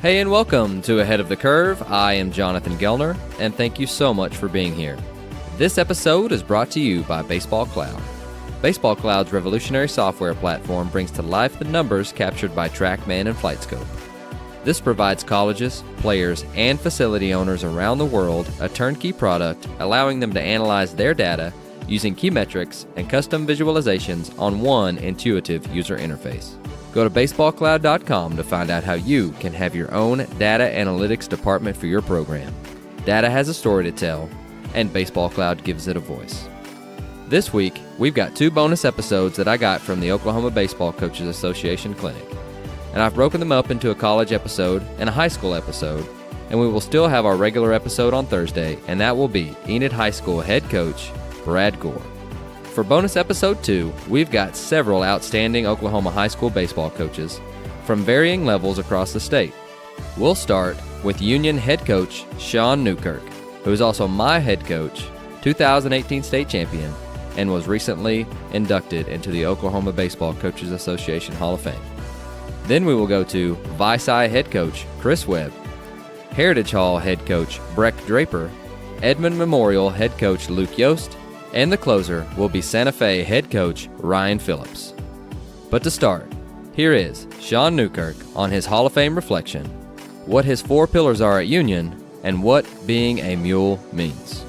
Hey and welcome to Ahead of the Curve. I am Jonathan Gellner, and thank you so much for being here. This episode is brought to you by baseballcloud. baseballcloud's revolutionary software platform brings to life the numbers captured by TrackMan and FlightScope. This provides colleges, players, and facility owners around the world a turnkey product, allowing them to analyze their data using key metrics and custom visualizations on one intuitive user interface. Go to baseballcloud.com to find out how you can have your own data analytics department for your program. Data has a story to tell, and BaseballCloud gives it a voice. This week, we've got 2 bonus episodes that I got from the Oklahoma Baseball Coaches Association Clinic. And I've broken them up into a college episode and a high school episode, and we will still have our regular episode on Thursday, and that will be Enid High School Head Coach Brad Gore. For bonus episode 2, we've got several outstanding Oklahoma high school baseball coaches from varying levels across the state. We'll start with Union head coach Shawn Newkirk, who is also my head coach, 2018 state champion, and was recently inducted into the Oklahoma Baseball Coaches Association Hall of Fame. Then we will go to Vici head coach Kris Webb, Heritage Hall head coach Breck Draper, Edmond Memorial head coach Luke Yost, and the closer will be Santa Fe head coach Ryan Phillips. But to start, here is Shawn Newkirk on his Hall of Fame reflection, what his 4 pillars are at Union, and what being a mule means.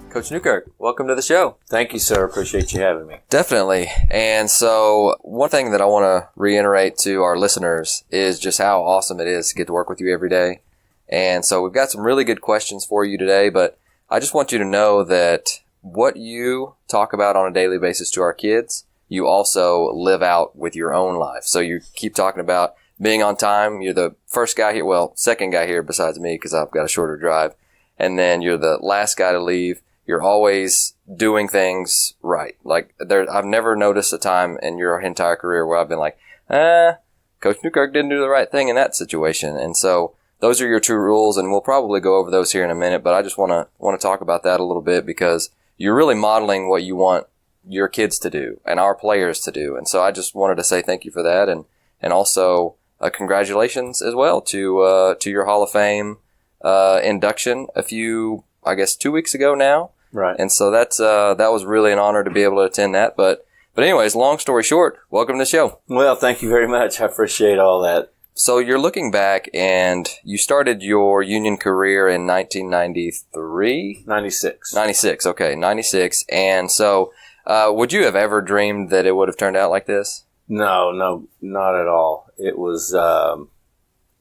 Coach Newkirk, welcome to the show. Thank you, sir. Appreciate you having me. Definitely. And so one thing that I want to reiterate to our listeners is just how awesome it is to get to work with you every day. And so we've got some really good questions for you today, but I just want you to know that what you talk about on a daily basis to our kids, you also live out with your own life. So you keep talking about being on time. You're the first guy here, well, second guy here besides me because I've got a shorter drive. And then you're the last guy to leave. You're always doing things right. Like I've never noticed a time in your entire career where I've been like, Coach Newkirk didn't do the right thing in that situation. And so those are your 2 rules, and we'll probably go over those here in a minute, but I just want to talk about that a little bit because you're really modeling what you want your kids to do and our players to do. And so I just wanted to say thank you for that, and also congratulations as well to your Hall of Fame induction a few, I guess, 2 weeks ago now. Right. And so that was really an honor to be able to attend that. But anyways, long story short, welcome to the show. Well, thank you very much. I appreciate all that. So you're looking back, and you started your Union career in 1993? 96. 96, okay, 96. And so would you have ever dreamed that it would have turned out like this? No, not at all. It was, I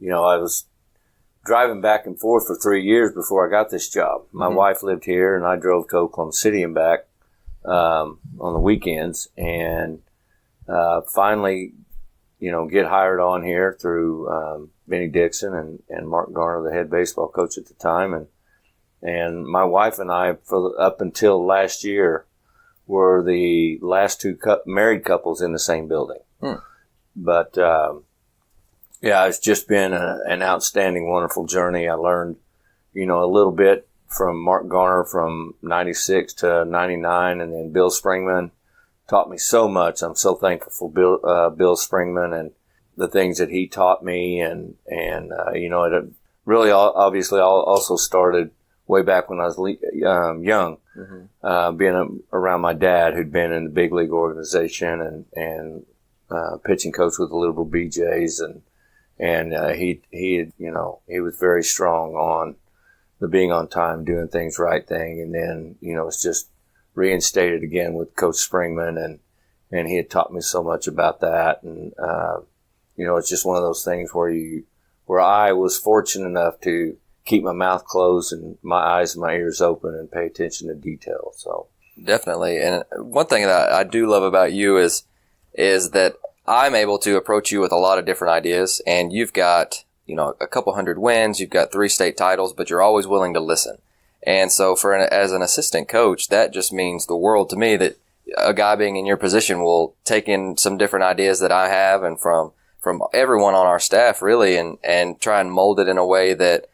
was driving back and forth for 3 years before I got this job. My wife lived here, and I drove to Oklahoma City and back on the weekends, and finally get hired on here through Benny Dixon and Mark Garner, the head baseball coach at the time. And my wife and I, up until last year, were the last 2 married couples in the same building. But, it's just been an outstanding, wonderful journey. I learned, a little bit from Mark Garner from 96 to 99, and then Bill Springman taught me so much. I'm so thankful for Bill Springman and the things that he taught me. And it really obviously also started way back when I was young, being around my dad, who'd been in the big league organization and pitching coach with the Liberal BJs. And he was very strong on the being on time, doing things right thing. And then, it's just reinstated again with Coach Springman, and he had taught me so much about that. And, it's just one of those things where I was fortunate enough to keep my mouth closed and my eyes and my ears open and pay attention to detail. So definitely. And one thing that I do love about you is that I'm able to approach you with a lot of different ideas, and you've got, a couple hundred wins, you've got 3 state titles, but you're always willing to listen. And so as an assistant coach, that just means the world to me that a guy being in your position will take in some different ideas that I have and from everyone on our staff really, and try and mold it in a way that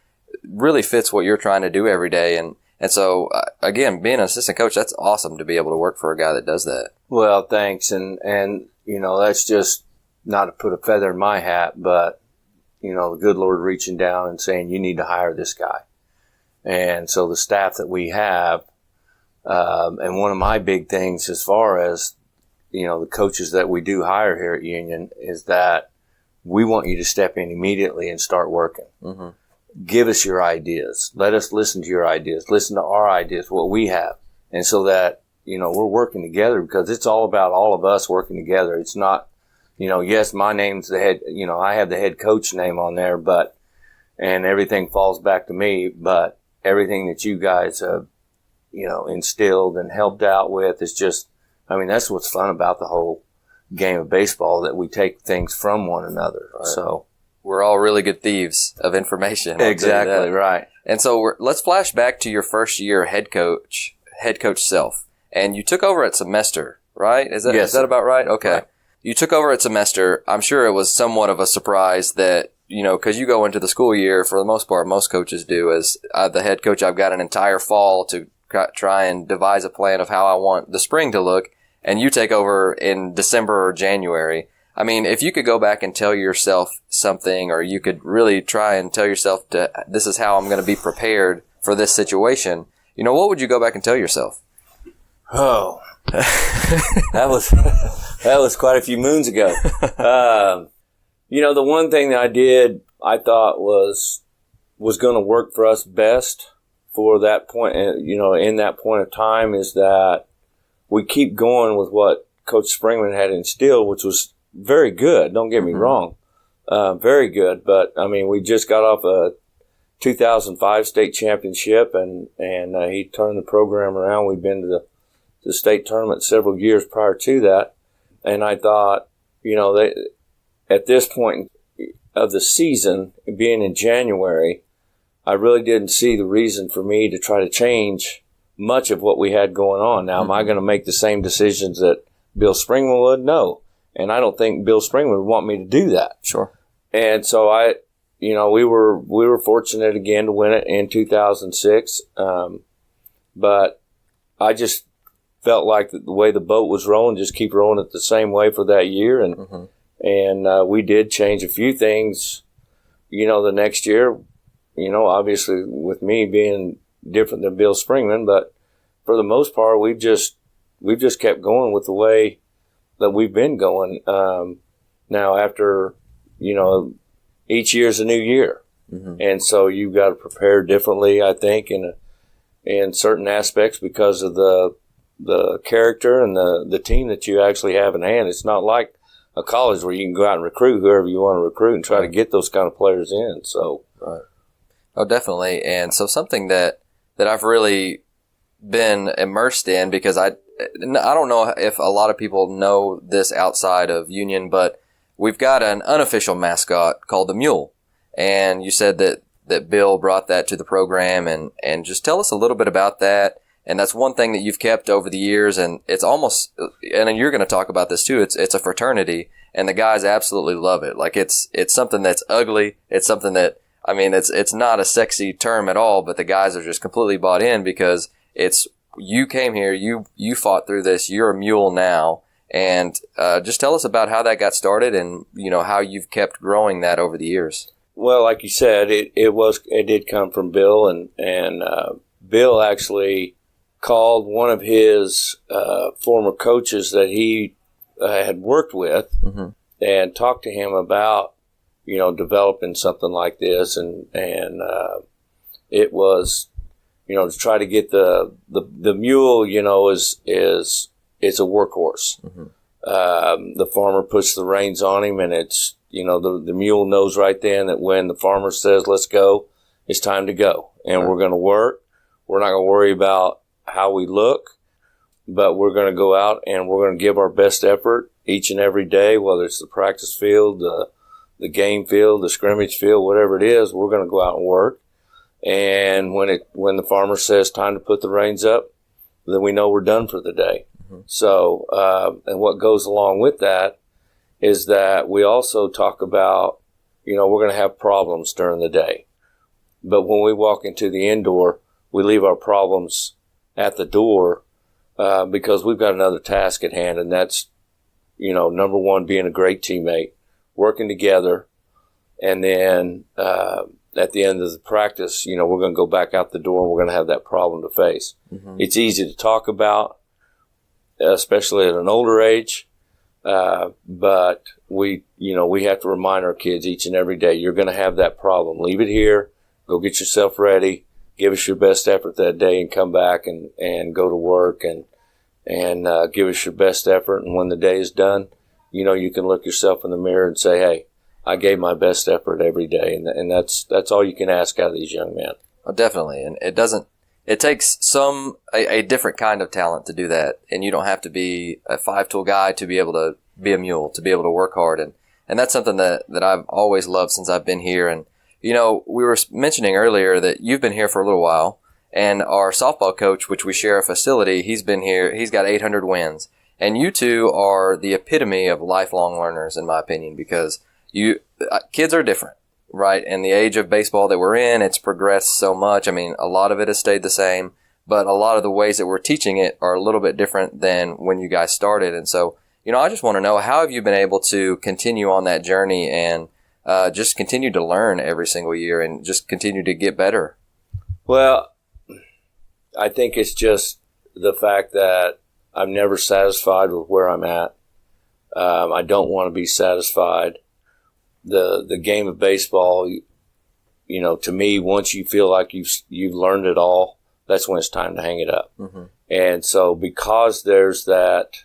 really fits what you're trying to do every day. And so again, being an assistant coach, that's awesome to be able to work for a guy that does that. Well, thanks. And that's just not to put a feather in my hat, but the good Lord reaching down and saying, you need to hire this guy. And so the staff that we have, and one of my big things as far as, the coaches that we do hire here at Union is that we want you to step in immediately and start working. Mm-hmm. Give us your ideas. Let us listen to your ideas. Listen to our ideas, what we have. And so that, we're working together, because it's all about all of us working together. It's not, yes, my name's the head, I have the head coach name on there, and everything falls back to me, but everything that you guys have, instilled and helped out with is just, that's what's fun about the whole game of baseball, that we take things from one another. Right. So we're all really good thieves of information. Exactly, right. And so let's flash back to your first year head coach self. And you took over at semester, right? Is that about right? Okay. Right. You took over at semester. I'm sure it was somewhat of a surprise that, because you go into the school year, for the most part, most coaches do, as the head coach, I've got an entire fall to try and devise a plan of how I want the spring to look. And you take over in December or January. If you could go back and tell yourself something, or you could really try and tell yourself this is how I'm going to be prepared for this situation, what would you go back and tell yourself? Oh, that was quite a few moons ago. The one thing that I thought was going to work for us best for that point, in that point of time, is that we keep going with what Coach Springman had instilled, which was very good. Don't get me wrong. Very good. But we just got off a 2005 state championship, and he turned the program around. We've been to the state tournament several years prior to that. And I thought, at this point of the season, being in January, I really didn't see the reason for me to try to change much of what we had going on. Now, am I going to make the same decisions that Bill Springman would? No. And I don't think Bill Springman would want me to do that. Sure. And so we were fortunate again to win it in 2006. But I just felt like the way the boat was rolling, just keep rolling it the same way for that year. And we did change a few things, the next year, obviously with me being different than Bill Springman, but for the most part, we've just kept going with the way that we've been going. Now after, each year's a new year. And so you've got to prepare differently, I think, in certain aspects, because of the character and the team that you actually have in hand. It's not like a college where you can go out and recruit whoever you want to recruit and try to get those kind of players in. So, right. Oh, definitely. And so something that I've really been immersed in, because I don't know if a lot of people know this outside of Union, but we've got an unofficial mascot called the mule. And you said that Bill brought that to the program, and just tell us a little bit about that. And that's one thing that you've kept over the years, and it's almost, and you're going to talk about this too, it's a fraternity, and the guys absolutely love it. Like it's something that's ugly. It's something that, it's not a sexy term at all, but the guys are just completely bought in, because you came here, you fought through this, you're a mule now. And just tell us about how that got started, and how you've kept growing that over the years. Well, like you said, it did come from Bill, and Bill actually called one of his former coaches that he had worked with, and talked to him about developing something like this, and it was to try to get the mule is it's a workhorse. The farmer puts the reins on him, and it's the mule knows right then that when the farmer says let's go, it's time to go, and we're going to work. We're not going to worry about how we look, but we're going to go out and we're going to give our best effort each and every day, whether it's the practice field, the game field, the scrimmage field, whatever it is. We're going to go out and work. And when the farmer says time to put the reins up, then we know we're done for the day. So, and what goes along with that is that we also talk about, we're going to have problems during the day. But when we walk into the indoor, we leave our problems at the door, because we've got another task at hand, and that's, number one, being a great teammate, working together, And then at the end of the practice, we're going to go back out the door and we're going to have that problem to face. Mm-hmm. It's easy to talk about, especially at an older age. But we have to remind our kids each and every day, you're going to have that problem. Leave it here. Go get yourself ready. Give us your best effort that day and come back and go to work and give us your best effort. And when the day is done, you can look yourself in the mirror and say, hey, I gave my best effort every day. And that's all you can ask out of these young men. Oh, definitely. And it takes a different kind of talent to do that. And you don't have to be a 5-tool guy to be able to be a mule, to be able to work hard. And that's something that I've always loved since I've been here. And, we were mentioning earlier that you've been here for a little while, and our softball coach, which we share a facility, he's been here. He's got 800 wins. And you two are the epitome of lifelong learners, in my opinion, because kids are different, right? And the age of baseball that we're in, it's progressed so much. I mean, a lot of it has stayed the same, but a lot of the ways that we're teaching it are a little bit different than when you guys started. And so, I just want to know, how have you been able to continue on that journey and just continue to learn every single year and just continue to get better? Well, I think it's just the fact that I'm never satisfied with where I'm at. I don't want to be satisfied. The game of baseball, to me, once you feel like you've learned it all, that's when it's time to hang it up. Mm-hmm. And so because there's that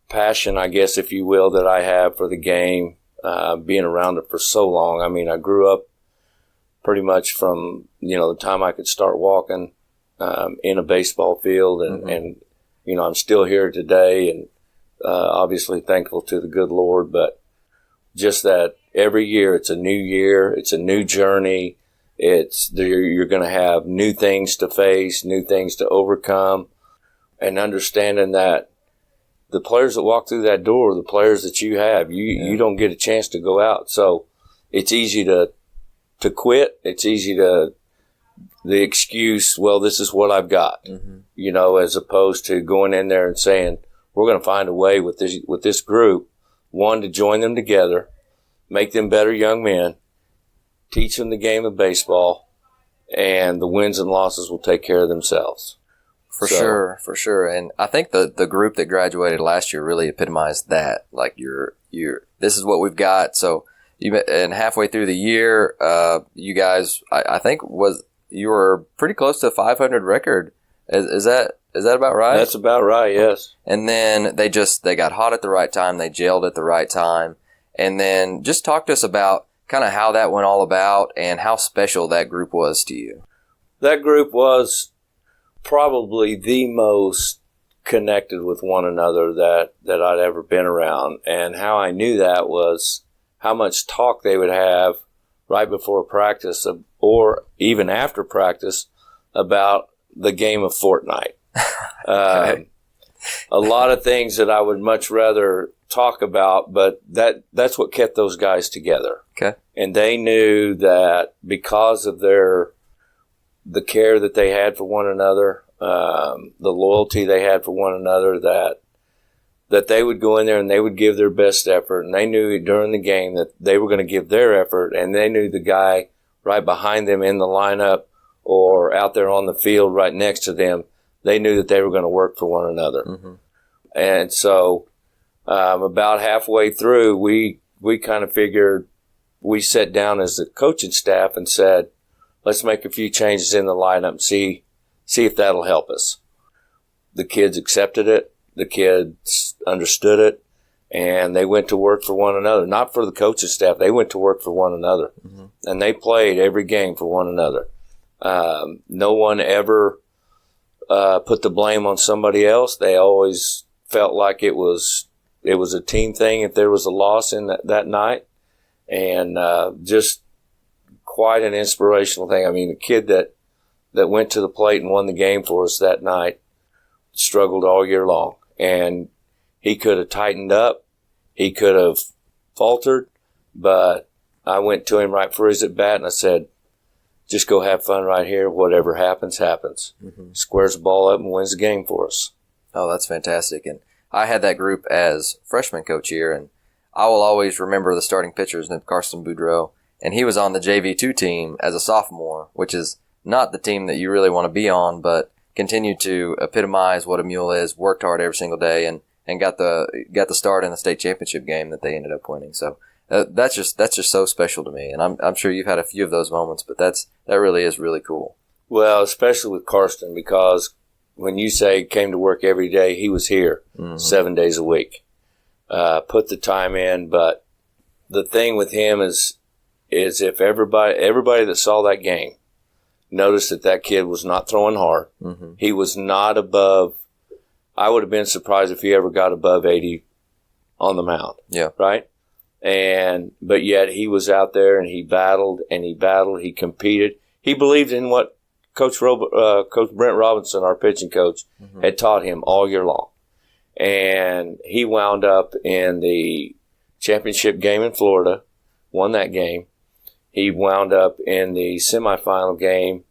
passion, I guess, if you will, that I have for the game, being around it for so long. I mean, I grew up pretty much from, the time I could start walking in a baseball field. And, mm-hmm. I'm still here today and obviously thankful to the good Lord. But just that every year, it's a new year. It's a new journey. You're going to have new things to face, new things to overcome, and understanding that the players that walk through that door, the players that you have, you don't get a chance to go out. So it's easy to quit. It's easy the excuse, well, this is what I've got, mm-hmm. As opposed to going in there and saying, we're going to find a way with this group, one, to join them together, make them better young men, teach them the game of baseball, and the wins and losses will take care of themselves. For sure. And I think the group that graduated last year really epitomized that. Like this is what we've got. So and halfway through the year, you guys, I think you were pretty close to a 500 record. Is that about right? That's about right. Yes. And then they got hot at the right time. They gelled at the right time. And then just talk to us about kind of how that went all about and how special that group was to you. That group was probably the most connected with one another that I'd ever been around. And how I knew that was how much talk they would have right before practice or even after practice about the game of Fortnite. Okay. A lot of things that I would much rather talk about, but that's what kept those guys together. Okay. And they knew that because of the care that they had for one another, the loyalty they had for one another, that they would go in there and they would give their best effort. And they knew during the game that they were going to give their effort, and they knew the guy right behind them in the lineup or out there on the field right next to them, they knew that they were going to work for one another. Mm-hmm. And so about halfway through, we kind of figured, we sat down as the coaching staff and said, let's make a few changes in the lineup and see if that'll help us. The kids accepted it. The kids understood it. And they went to work for one another. Not for the coaching staff. They went to work for one another. Mm-hmm. And they played every game for one another. No one ever put the blame on somebody else. They always felt like it was a team thing if there was a loss in that night. And just quite an inspirational thing. I mean, the kid that went to the plate and won the game for us that night struggled all year long. And he could have tightened up. He could have faltered. But I went to him right before his at bat and I said, just go have fun right here. Whatever happens, happens. Mm-hmm. Squares the ball up and wins the game for us. Oh, that's fantastic. And I had that group as freshman coach here, and I will always remember the starting pitchers named Carson Boudreau. and he was on the JV2 team as a sophomore, which is not the team that you really want to be on, but continued to epitomize what a mule is, worked hard every single day, and got the start in the state championship game that they ended up winning. So that's just so special to me, and I'm sure you've had a few of those moments, but that really is really cool. Well, especially with Karsten, because when you say came to work every day, he was here 7 days a week. Put the time in, but the thing with him is if everybody that saw that game noticed that kid was not throwing hard. Mm-hmm. He was not above. I would have been surprised if he ever got above 80 on the mound. Yeah. Right? But yet he was out there and he battled, he competed. He believed in what Coach Brent Robinson, our pitching coach, had taught him all year long. And he wound up in the championship game in Florida, won that game. He wound up in the semifinal game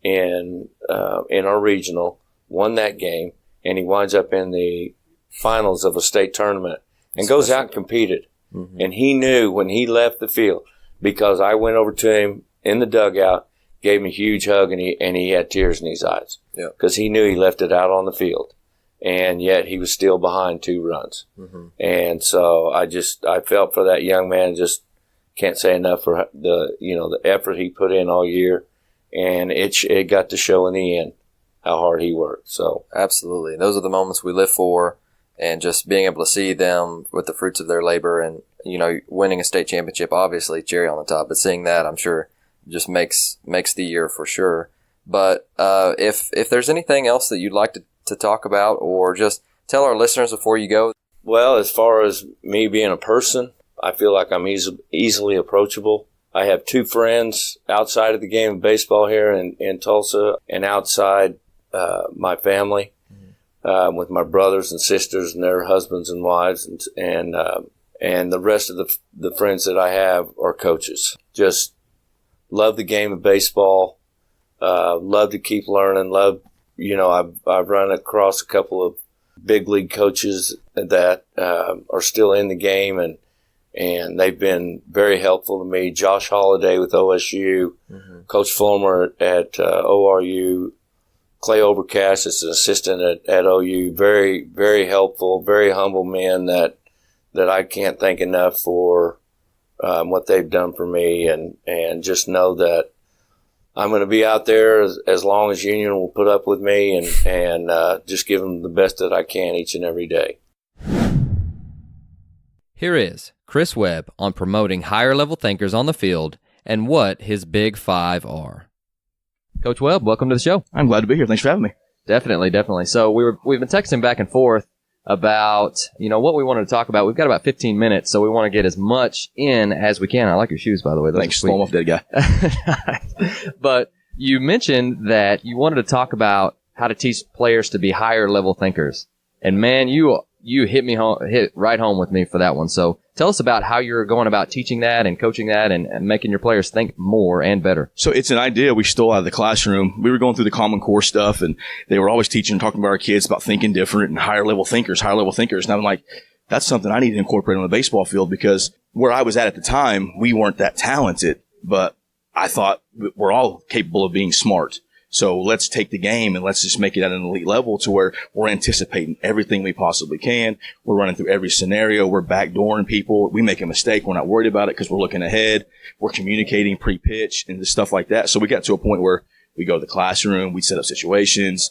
in our regional, won that game, and he winds up in the finals of a state tournament and goes out and competed. Mm-hmm. And he knew when he left the field, because I went over to him in the dugout, gave him a huge hug, and he had tears in his eyes because he knew he left it out on the field, and yet he was still behind 2 runs. Mm-hmm. And so I felt for that young man. Just can't say enough for the effort he put in all year, and it got to show in the end how hard he worked. So absolutely, those are the moments we live for, and just being able to see them with the fruits of their labor, and winning a state championship, obviously cherry on the top, but seeing that, I'm sure, just makes the year for sure. But if there's anything else that you'd like to talk about, or just tell our listeners before you go. Well, as far as me being a person, I feel like I'm easily approachable. I have 2 friends outside of the game of baseball here in Tulsa, and outside my family, with my brothers and sisters and their husbands and wives, and the rest of the friends that I have are coaches. Just love the game of baseball. Love to keep learning. I've run across a couple of big league coaches that are still in the game, and they've been very helpful to me. Josh Holliday with OSU, Coach Fulmer at ORU, Clay Overcast is an assistant at OU. Very, very helpful, very humble men that I can't thank enough for what they've done for me, and just know that I'm going to be out there as long as Union will put up with me, and just give them the best that I can each and every day. Here is Kris Webb on promoting higher-level thinkers on the field and what his Big 5 are. Coach Webb, welcome to the show. I'm glad to be here. Thanks for having me. Definitely. So we've been texting back and forth about what we wanted to talk about. We've got about 15 minutes, so we want to get as much in as we can. I like your shoes, by the way. Thanks. Slow off, dead guy. But you mentioned that you wanted to talk about how to teach players to be higher-level thinkers, and man, you hit right home with me for that one. So tell us about how you're going about teaching that and coaching that and making your players think more and better. So it's an idea we stole out of the classroom. We were going through the Common Core stuff, and they were always teaching and talking about our kids about thinking different and higher level thinkers. And I'm like, that's something I need to incorporate on the baseball field, because where I was at the time, we weren't that talented, but I thought we're all capable of being smart. So let's take the game and let's just make it at an elite level to where we're anticipating everything we possibly can. We're running through every scenario. We're backdooring people. We make a mistake, we're not worried about it because we're looking ahead. We're communicating pre-pitch and stuff like that. So we got to a point where we go to the classroom, we set up situations,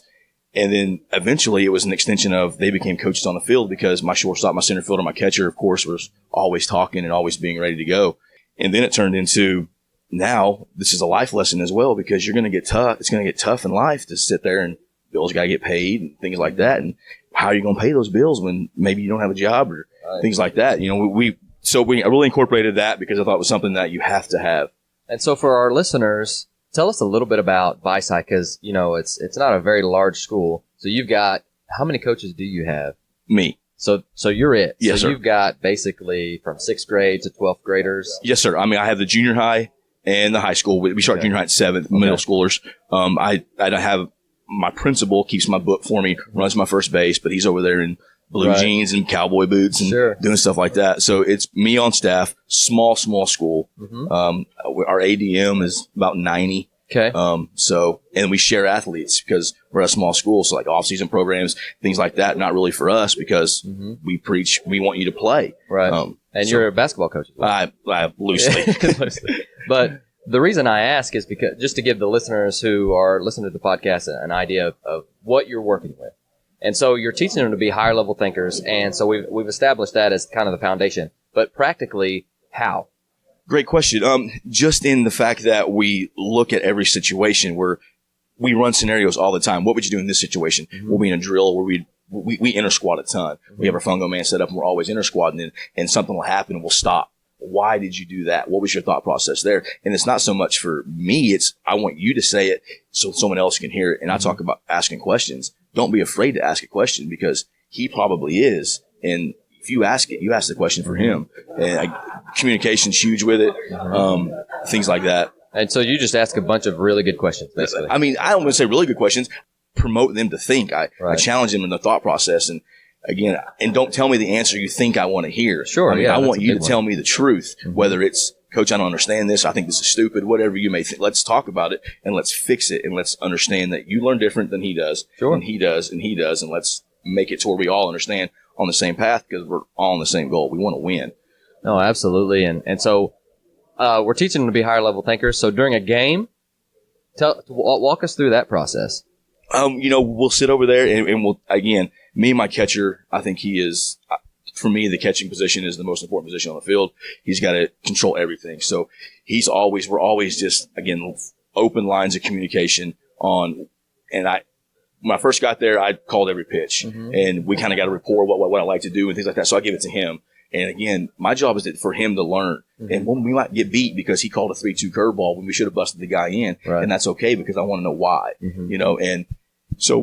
and then eventually it was an extension of they became coaches on the field, because my shortstop, my center fielder, my catcher, of course, was always talking and always being ready to go. And then it turned into, now this is a life lesson as well, because you're going to get tough. It's going to get tough in life to sit there, and bills got to get paid and things like that. And how are you going to pay those bills when maybe you don't have a job or things like that? I really incorporated that because I thought it was something that you have to have. And so for our listeners, tell us a little bit about Vici, because it's not a very large school. So you've got, how many coaches do you have? Me. So you're it. Yes, so sir. You've got basically from 6th grade to 12th graders. Yes, sir. I have the junior high and the high school. We start junior high at 7th, middle schoolers. I have my principal keeps my book for me, runs my first base, but he's over there in blue jeans and cowboy boots and doing stuff like that. So it's me on staff, small school. Our ADM is about 90. Okay. And we share athletes because we're a small school. So like off-season programs, things like that, not really for us because we preach, we want you to play. Right. And you're a basketball coach as well. I loosely. But the reason I ask is because just to give the listeners who are listening to the podcast an idea of what you're working with. And so you're teaching them to be higher level thinkers. And so we've established that as kind of the foundation. But practically, how? Great question. Just in the fact that we look at every situation where we run scenarios all the time. What would you do in this situation? We'll be in a drill where we inter squad a ton. We have our fungo man set up and we're always inter squadding and something will happen and we'll stop. Why did you do that? What was your thought process there? And it's not so much for me. I want you to say it so someone else can hear it. And I talk about asking questions. Don't be afraid to ask a question because he probably is. And if you ask it, you ask the question for him. And communication's huge with it. Things like that. And so you just ask a bunch of really good questions, basically. I mean, I don't want to say really good questions. Promote them to think. I challenge them in the thought process. And again, and don't tell me the answer you think I want to hear. Sure. I mean, I want you to tell me the truth, whether it's, Coach, I don't understand this. I think this is stupid. Whatever you may think. Let's talk about it and let's fix it and let's understand that you learn different than he does. Sure. And he does and he does. And let's make it to where we all understand on the same path because we're all on the same goal. We want to win. No, absolutely. And so we're teaching them to be higher level thinkers. So during a game, walk us through that process. We'll sit over there and we'll, again, me and my catcher, I think he is, for me, the catching position is the most important position on the field. He's got to control everything. So we're always just, again, open lines of communication on, and when I first got there, I called every pitch and we kind of got a rapport what I like to do and things like that. So I give it to him. And again, my job is for him to learn. And when we might get beat because he called a 3-2 curveball when we should have busted the guy in. Right. And that's okay because I want to know why, and so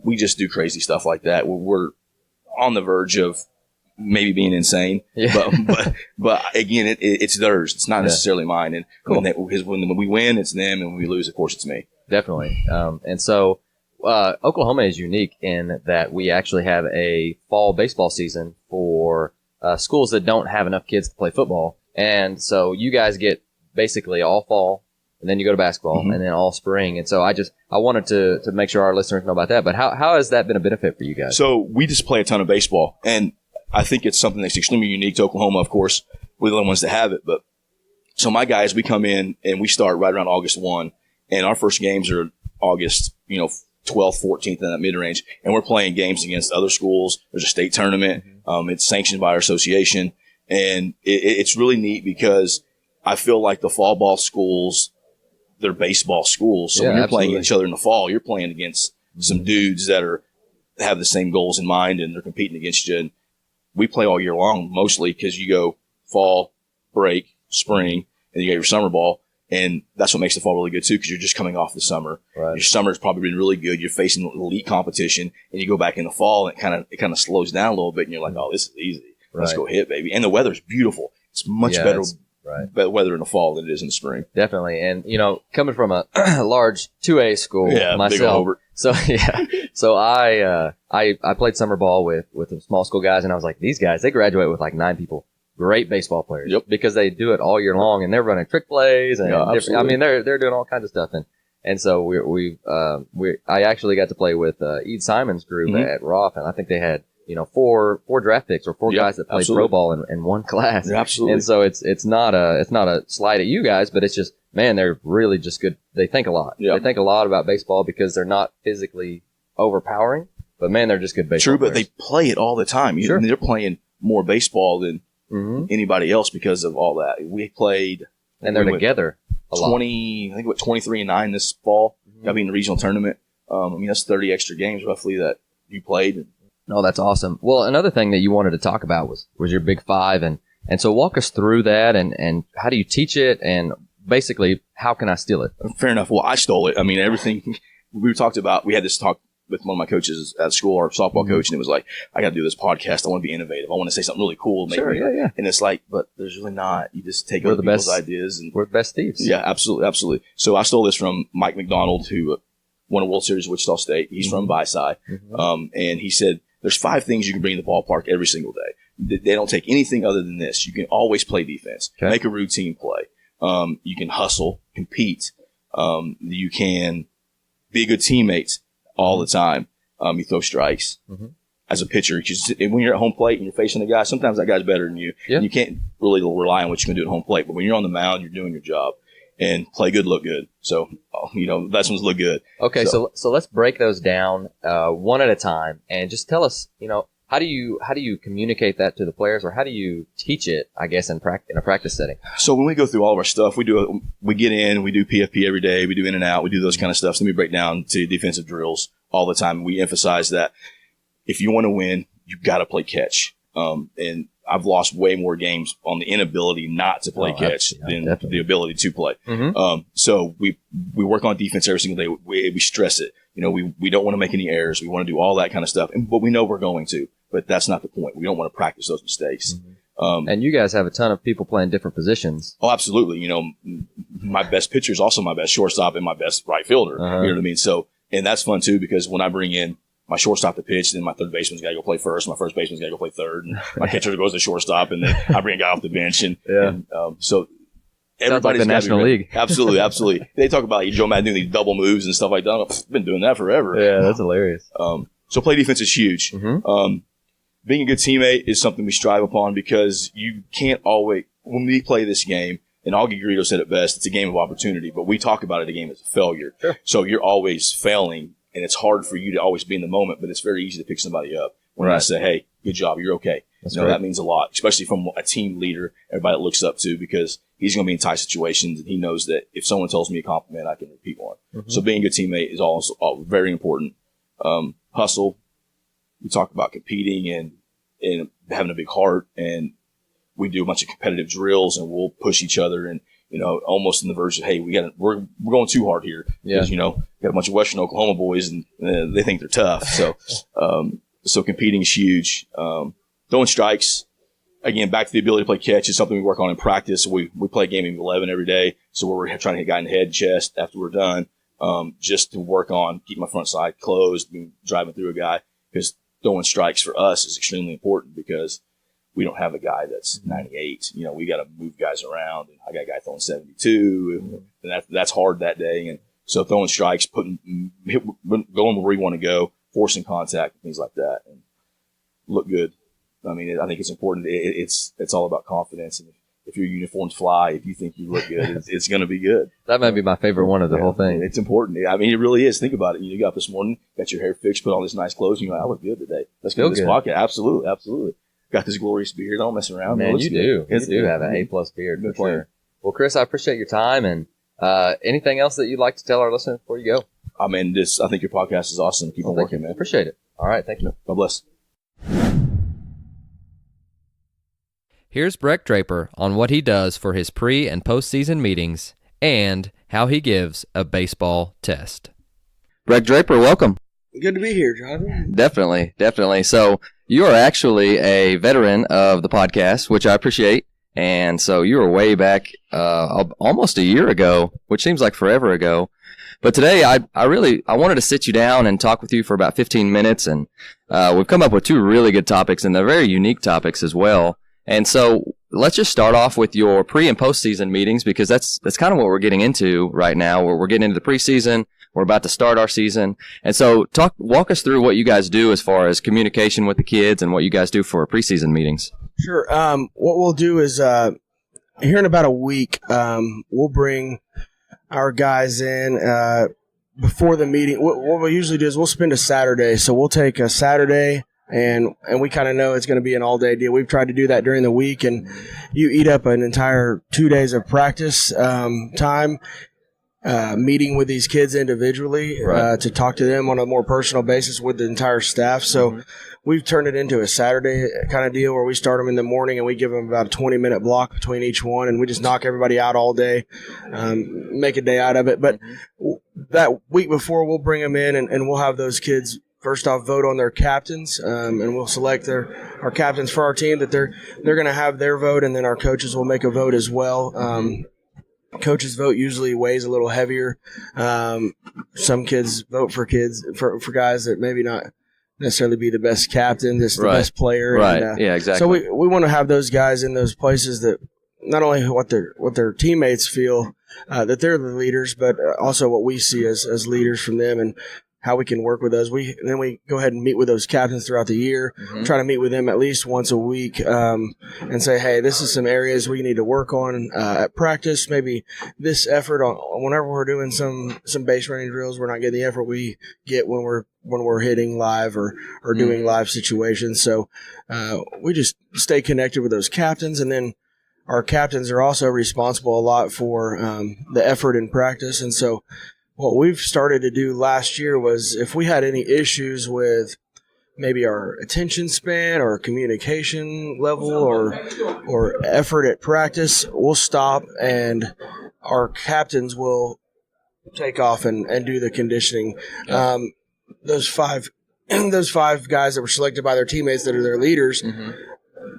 we just do crazy stuff like that. We're on the verge of maybe being insane, but again, it's theirs. It's not necessarily mine. And when we win, it's them, and when we lose, of course, it's me. Definitely. And so Oklahoma is unique in that we actually have a fall baseball season for schools that don't have enough kids to play football. And so you guys get basically all fall, and then you go to basketball, and then all spring. And so I wanted to make sure our listeners know about that. But how has that been a benefit for you guys? So we just play a ton of baseball, and I think it's something that's extremely unique to Oklahoma, of course. We're the only ones that have it. But so my guys, we come in, and we start right around August 1, and our first games are August, 12th, 14th in that mid-range, and we're playing games against other schools. There's a state tournament. It's sanctioned by our association, and it's really neat because I feel like the fall ball schools, they're baseball schools. So when you're playing each other in the fall, you're playing against some dudes that have the same goals in mind, and they're competing against you. And we play all year long mostly because you go fall, break, spring, and you get your summer ball. And that's what makes the fall really good too, because you're just coming off the summer. Right. Your summer's probably been really good. You're facing elite competition, and you go back in the fall, and it kind of slows down a little bit, and you're like, "Oh, this is easy. Let's go hit, baby." And the weather's beautiful. It's much better weather in the fall than it is in the spring. Definitely. And coming from a large 2A school myself, so I played summer ball with the small school guys, and I was like, these guys, they graduate with like 9 people. Great baseball players, because they do it all year long, and they're running trick plays, and they're doing all kinds of stuff, and so I actually got to play with Ed Simon's group at Roth, and I think they had 4 draft picks or 4 guys that played pro ball in one class, and so it's not a slight at you guys, but it's just, man, they're really just good. They think a lot. They think a lot about baseball because they're not physically overpowering, but man, they're just good baseball players. But they play it all the time. They're playing more baseball than anybody else because of all that. We played, and they're together a lot. 23-9 this fall. I mean, the regional tournament. That's 30 extra games roughly that you played. No, that's awesome. Well, another thing that you wanted to talk about was your Big Five, and so walk us through that, and how do you teach it, and basically how can I steal it? Fair enough. Well, I stole it. I mean, everything we talked about. We had this talk with one of my coaches at school, our softball coach, and it was like, I got to do this podcast. I want to be innovative. I want to say something really cool. And it's like, but there's really not. You just take other people's ideas. And we're the best thieves. Yeah, absolutely. So I stole this from Mike McDonald, who won a World Series at Wichita State. He's from Vici. And he said, there's 5 things you can bring to the ballpark every single day. They don't take anything other than this. You can always play defense, make a routine play. You can hustle, compete. You can be a good teammate all the time. You throw strikes. As a pitcher, when you're at home plate and you're facing a guy, sometimes that guy's better than you. And you can't really rely on what you can do at home plate. But when you're on the mound, you're doing your job. And play good, look good. So, best ones look good. Okay, so let's break those down one at a time, and just tell us, how do you communicate that to the players, or how do you teach it, I guess, in a practice setting? So when we go through all of our stuff, we get in, we do PFP every day, we do in and out, we do those kind of stuff. So then we break down to defensive drills all the time. We emphasize that if you want to win, you've got to play catch. And I've lost way more games on the inability not to play catch than the ability to play. So we work on defense every single day. We stress it. We don't want to make any errors. We want to do all that kind of stuff. But we know we're going to. But that's not the point. We don't want to practice those mistakes. And you guys have a ton of people playing different positions. Oh, absolutely. My best pitcher is also my best shortstop and my best right fielder. You know what I mean? So, and that's fun too, because when I bring in my shortstop to pitch, then my third baseman's got to go play first. My first baseman's got to go play third. And my catcher goes to shortstop, and then I bring a guy off the bench. So everybody's like the National League. Absolutely, absolutely. They talk about Joe Madden doing these double moves and stuff like that. I've been doing that forever. Yeah, that's hilarious. So play defense is huge. Being a good teammate is something we strive upon, because you can't always, when we play this game, and Augie Garrido said it best, it's a game of opportunity, but we talk about it a game as a failure. So you're always failing. And it's hard for you to always be in the moment, but it's very easy to pick somebody up when I say, hey, good job, you're okay. That means a lot, especially from a team leader, everybody that looks up to, because he's going to be in tight situations, and he knows that if someone tells me a compliment, I can repeat one. So being a good teammate is also very important. Hustle, we talk about competing and having a big heart, and we do a bunch of competitive drills, and we'll push each other, and almost in the verge of, hey, we're going too hard here. Because, got a bunch of Western Oklahoma boys, and they think they're tough. So, so competing is huge. Throwing strikes, again, back to the ability to play catch is something we work on in practice. We play a game of 11 every day. So we're trying to hit a guy in the head, chest after we're done, just to work on keeping my front side closed and driving through a guy, because throwing strikes for us is extremely important, because we don't have a guy that's 98. We got to move guys around, and I got a guy throwing 72, and that's hard that day. And so throwing strikes, going where we want to go, forcing contact, and things like that, and look good. I mean, I think it's important. It's all about confidence. And if your uniforms fly, if you think you look good, it's going to be good. That might be my favorite one of the whole thing. It's important. I mean, it really is. Think about it. You got up this morning, got your hair fixed, put on this nice clothes, and you're like, I look good today. Let's go to this podcast. Absolutely, absolutely. Got this glorious beard. I don't mess around. Man, you do. You do have an A+ beard, for sure. Well, Kris, I appreciate your time. And anything else that you'd like to tell our listeners before you go? I mean, I think your podcast is awesome. Keep on working, man. Appreciate it. All right. Thank you. God bless. Here's Breck Draper on what he does for his pre- and postseason meetings and how he gives a baseball test. Breck Draper, welcome. Good to be here, Jonathan. Definitely. So you are actually a veteran of the podcast, which I appreciate. And so you were way back almost a year ago, which seems like forever ago. But today I wanted to sit you down and talk with you for about 15 minutes. And we've come up with 2 really good topics, and they're very unique topics as well. And so let's just start off with your pre- and postseason meetings, because that's kind of what we're getting into right now. We're getting into the preseason. We're about to start our season. And so walk us through what you guys do as far as communication with the kids and what you guys do for preseason meetings. Sure. What we'll do is here in about a week, we'll bring our guys in before the meeting. What we'll usually do is we'll spend a Saturday. So we'll take a Saturday, and we kind of know it's going to be an all-day deal. We've tried to do that during the week, and you eat up an entire 2 days of practice time meeting with these kids individually to talk to them on a more personal basis with the entire staff. So we've turned it into a Saturday kind of deal where we start them in the morning, and we give them about a 20-minute block between each one, and we just knock everybody out all day, make a day out of it. But that week before, we'll bring them in, and we'll have those kids first off vote on their captains, and we'll select our captains for our team that they're going to have their vote, and then our coaches will make a vote as well. Coaches' vote usually weighs a little heavier. Some kids vote for guys that maybe not necessarily be the best captain, just the Right. best player. Right. And, Yeah, exactly. So we want to have those guys in those places that not only what their teammates feel that they're the leaders, but also what we see as leaders from them and how we can work with those. Then we go ahead and meet with those captains throughout the year, try to meet with them at least once a week, and say, hey, this is some areas we need to work on at practice. Maybe this effort on whenever we're doing some base running drills, we're not getting the effort we get when we're hitting live or doing live situations. So we just stay connected with those captains, and then our captains are also responsible a lot for the effort in practice. And so what we've started to do last year was if we had any issues with maybe our attention span or communication level or effort at practice, we'll stop and our captains will take off and do the conditioning. Those five guys that were selected by their teammates that are their leaders,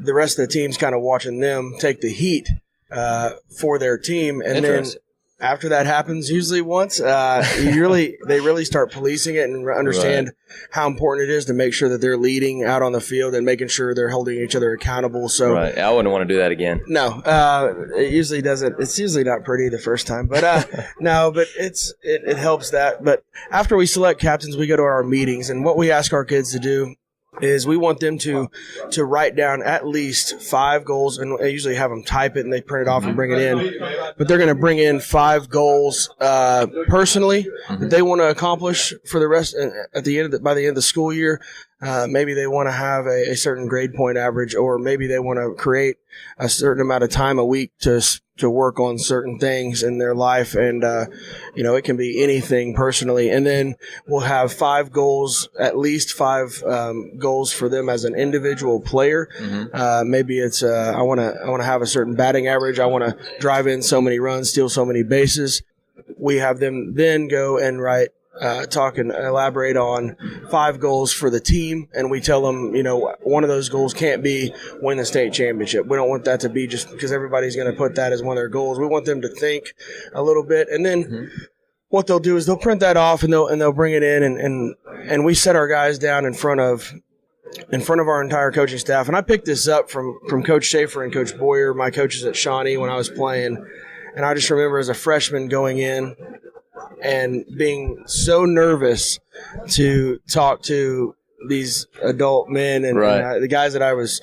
the rest of the team's kind of watching them take the heat for their team. And then after that happens, usually once, they really start policing it and understand how important it is to make sure that they're leading out on the field and making sure they're holding each other accountable. So I wouldn't want to do that again. No, it usually doesn't. It's usually not pretty the first time, but no, but it helps that. But after we select captains, we go to our meetings, and what we ask our kids to do is we want them to write down at least 5 goals, and I usually have them type it and they print it off and bring it in. But they're going to bring in 5 goals personally that they want to accomplish for the rest by the end of the school year. Maybe they want to have a certain grade point average, or maybe they want to create a certain amount of time a week to work on certain things in their life. And, it can be anything personally. And then we'll have 5 goals, at least 5 goals for them as an individual player. Maybe it's, I want to have a certain batting average. I want to drive in so many runs, steal so many bases. We have them then go and write, talk and elaborate on 5 goals for the team, and we tell them, one of those goals can't be win the state championship. We don't want that to be just because everybody's going to put that as one of their goals. We want them to think a little bit, and then what they'll do is they'll print that off and they'll bring it in, and we set our guys down in front of our entire coaching staff. And I picked this up from Coach Schaefer and Coach Boyer, my coaches at Shawnee when I was playing, and I just remember as a freshman going in and being so nervous to talk to these adult men and the guys that I was,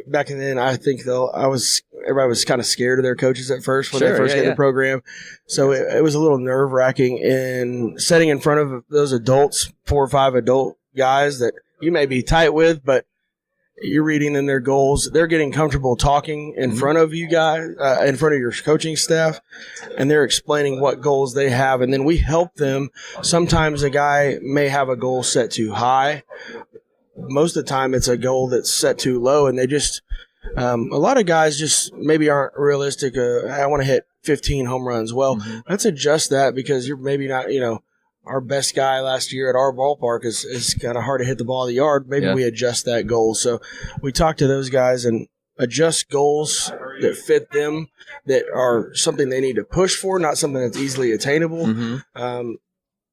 back then, I think everybody was kind of scared of their coaches at first when they first get in the program. So it was a little nerve wracking in sitting in front of those adults, 4 or 5 adult guys that you may be tight with, but you're reading in their goals. They're getting comfortable talking in front of you guys, in front of your coaching staff, and they're explaining what goals they have. And then we help them. Sometimes a guy may have a goal set too high. Most of the time it's a goal that's set too low, and they just a lot of guys just maybe aren't realistic. I want to hit 15 home runs. Well, let's adjust that because you're maybe not, our best guy last year at our ballpark is kind of hard to hit the ball in the yard. Maybe we adjust that goal. So we talk to those guys and adjust goals that fit them, that are something they need to push for, not something that's easily attainable.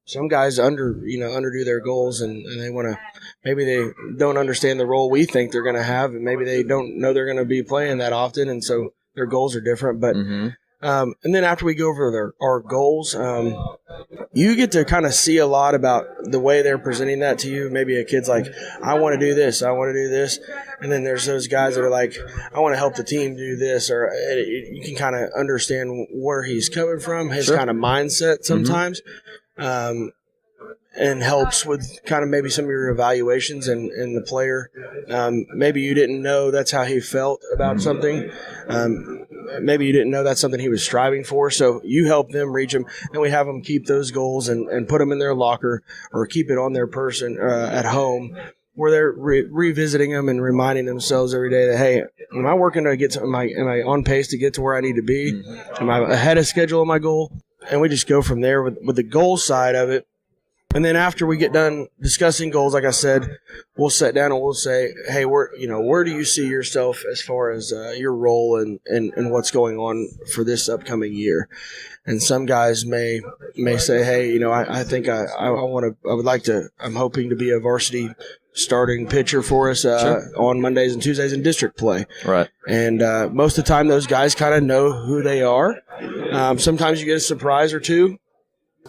Some guys underdo their goals and they want to, maybe they don't understand the role we think they're going to have, and maybe they don't know they're going to be playing that often, and so their goals are different. But and then after we go over our goals, you get to kind of see a lot about the way they're presenting that to you. Maybe a kid's like, I want to do this, I want to do this. And then there's those guys that are like, I want to help the team do this. Or you can kind of understand where he's coming from, his kind of mindset sometimes. And helps with kind of maybe some of your evaluations and the player. Maybe you didn't know that's how he felt about something. Maybe you didn't know that's something he was striving for. So you help them reach them, and we have them keep those goals and put them in their locker or keep it on their person at home, where they're revisiting them and reminding themselves every day that, hey, am I working to get to am I on pace to get to where I need to be? Am I ahead of schedule on my goal? And we just go from there with the goal side of it. And then after we get done discussing goals, like I said, we'll sit down and we'll say, hey, where do you see yourself as far as your role and what's going on for this upcoming year? And some guys may say, hey, I think I'm hoping to be a varsity starting pitcher for us on Mondays and Tuesdays in district play. Right. And most of the time, those guys kind of know who they are. Sometimes you get a surprise or two.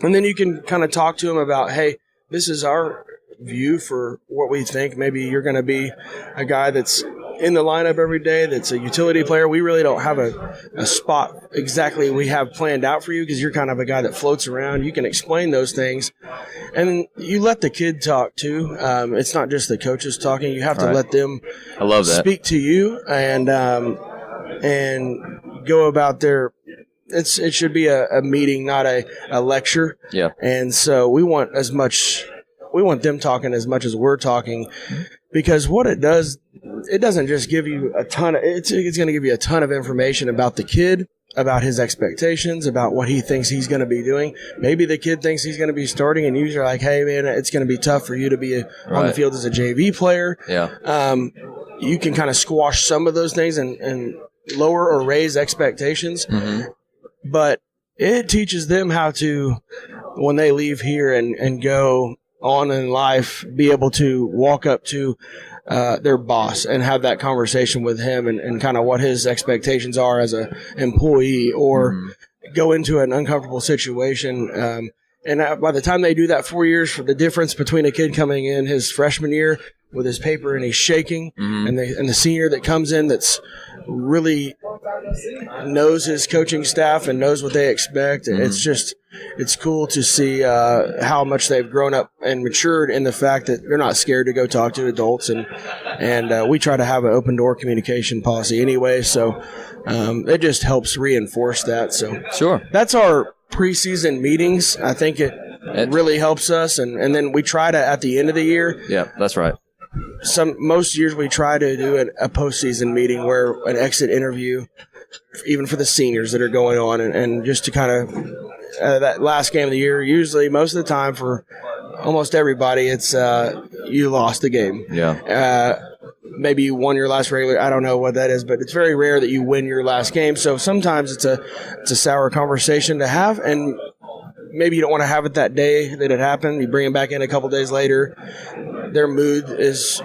And then you can kind of talk to them about, hey, this is our view for what we think. Maybe you're going to be a guy that's in the lineup every day, that's a utility player. We really don't have a spot exactly we have planned out for you because you're kind of a guy that floats around. You can explain those things. And you let the kid talk, too. It's not just the coaches talking. You have to let them speak to you and go about their – it should be a meeting, not a lecture. Yeah. And so we want them talking as much as we're talking, because what it does, it doesn't just give you it's going to give you a ton of information about the kid, about his expectations, about what he thinks he's going to be doing. Maybe the kid thinks he's going to be starting, and you're like, hey, man, it's going to be tough for you to be on the field as a JV player. Yeah. You can kind of squash some of those things and lower or raise expectations. Mm-hmm. But it teaches them how to, when they leave here and go on in life, be able to walk up to their boss and have that conversation with him and kind of what his expectations are as an employee, or go into an uncomfortable situation. And by the time they do that 4 years, for the difference between a kid coming in his freshman year with his paper and he's shaking, and the senior that comes in that's really knows his coaching staff and knows what they expect. It's cool to see how much they've grown up and matured in the fact that they're not scared to go talk to adults, and we try to have an open door communication policy anyway, so it just helps reinforce that. So sure, that's our preseason meetings. I think it really helps us, and then we try to, at the end of the year. Yeah, that's right. Most years we try to do a postseason meeting where an exit interview, even for the seniors that are going on, and just to kind of that last game of the year. Usually, most of the time for almost everybody, it's you lost the game. Yeah. Maybe you won your last regular. I don't know what that is, but it's very rare that you win your last game. So sometimes it's a sour conversation to have, and maybe you don't want to have it that day that it happened. You bring them back in a couple days later. Their mood is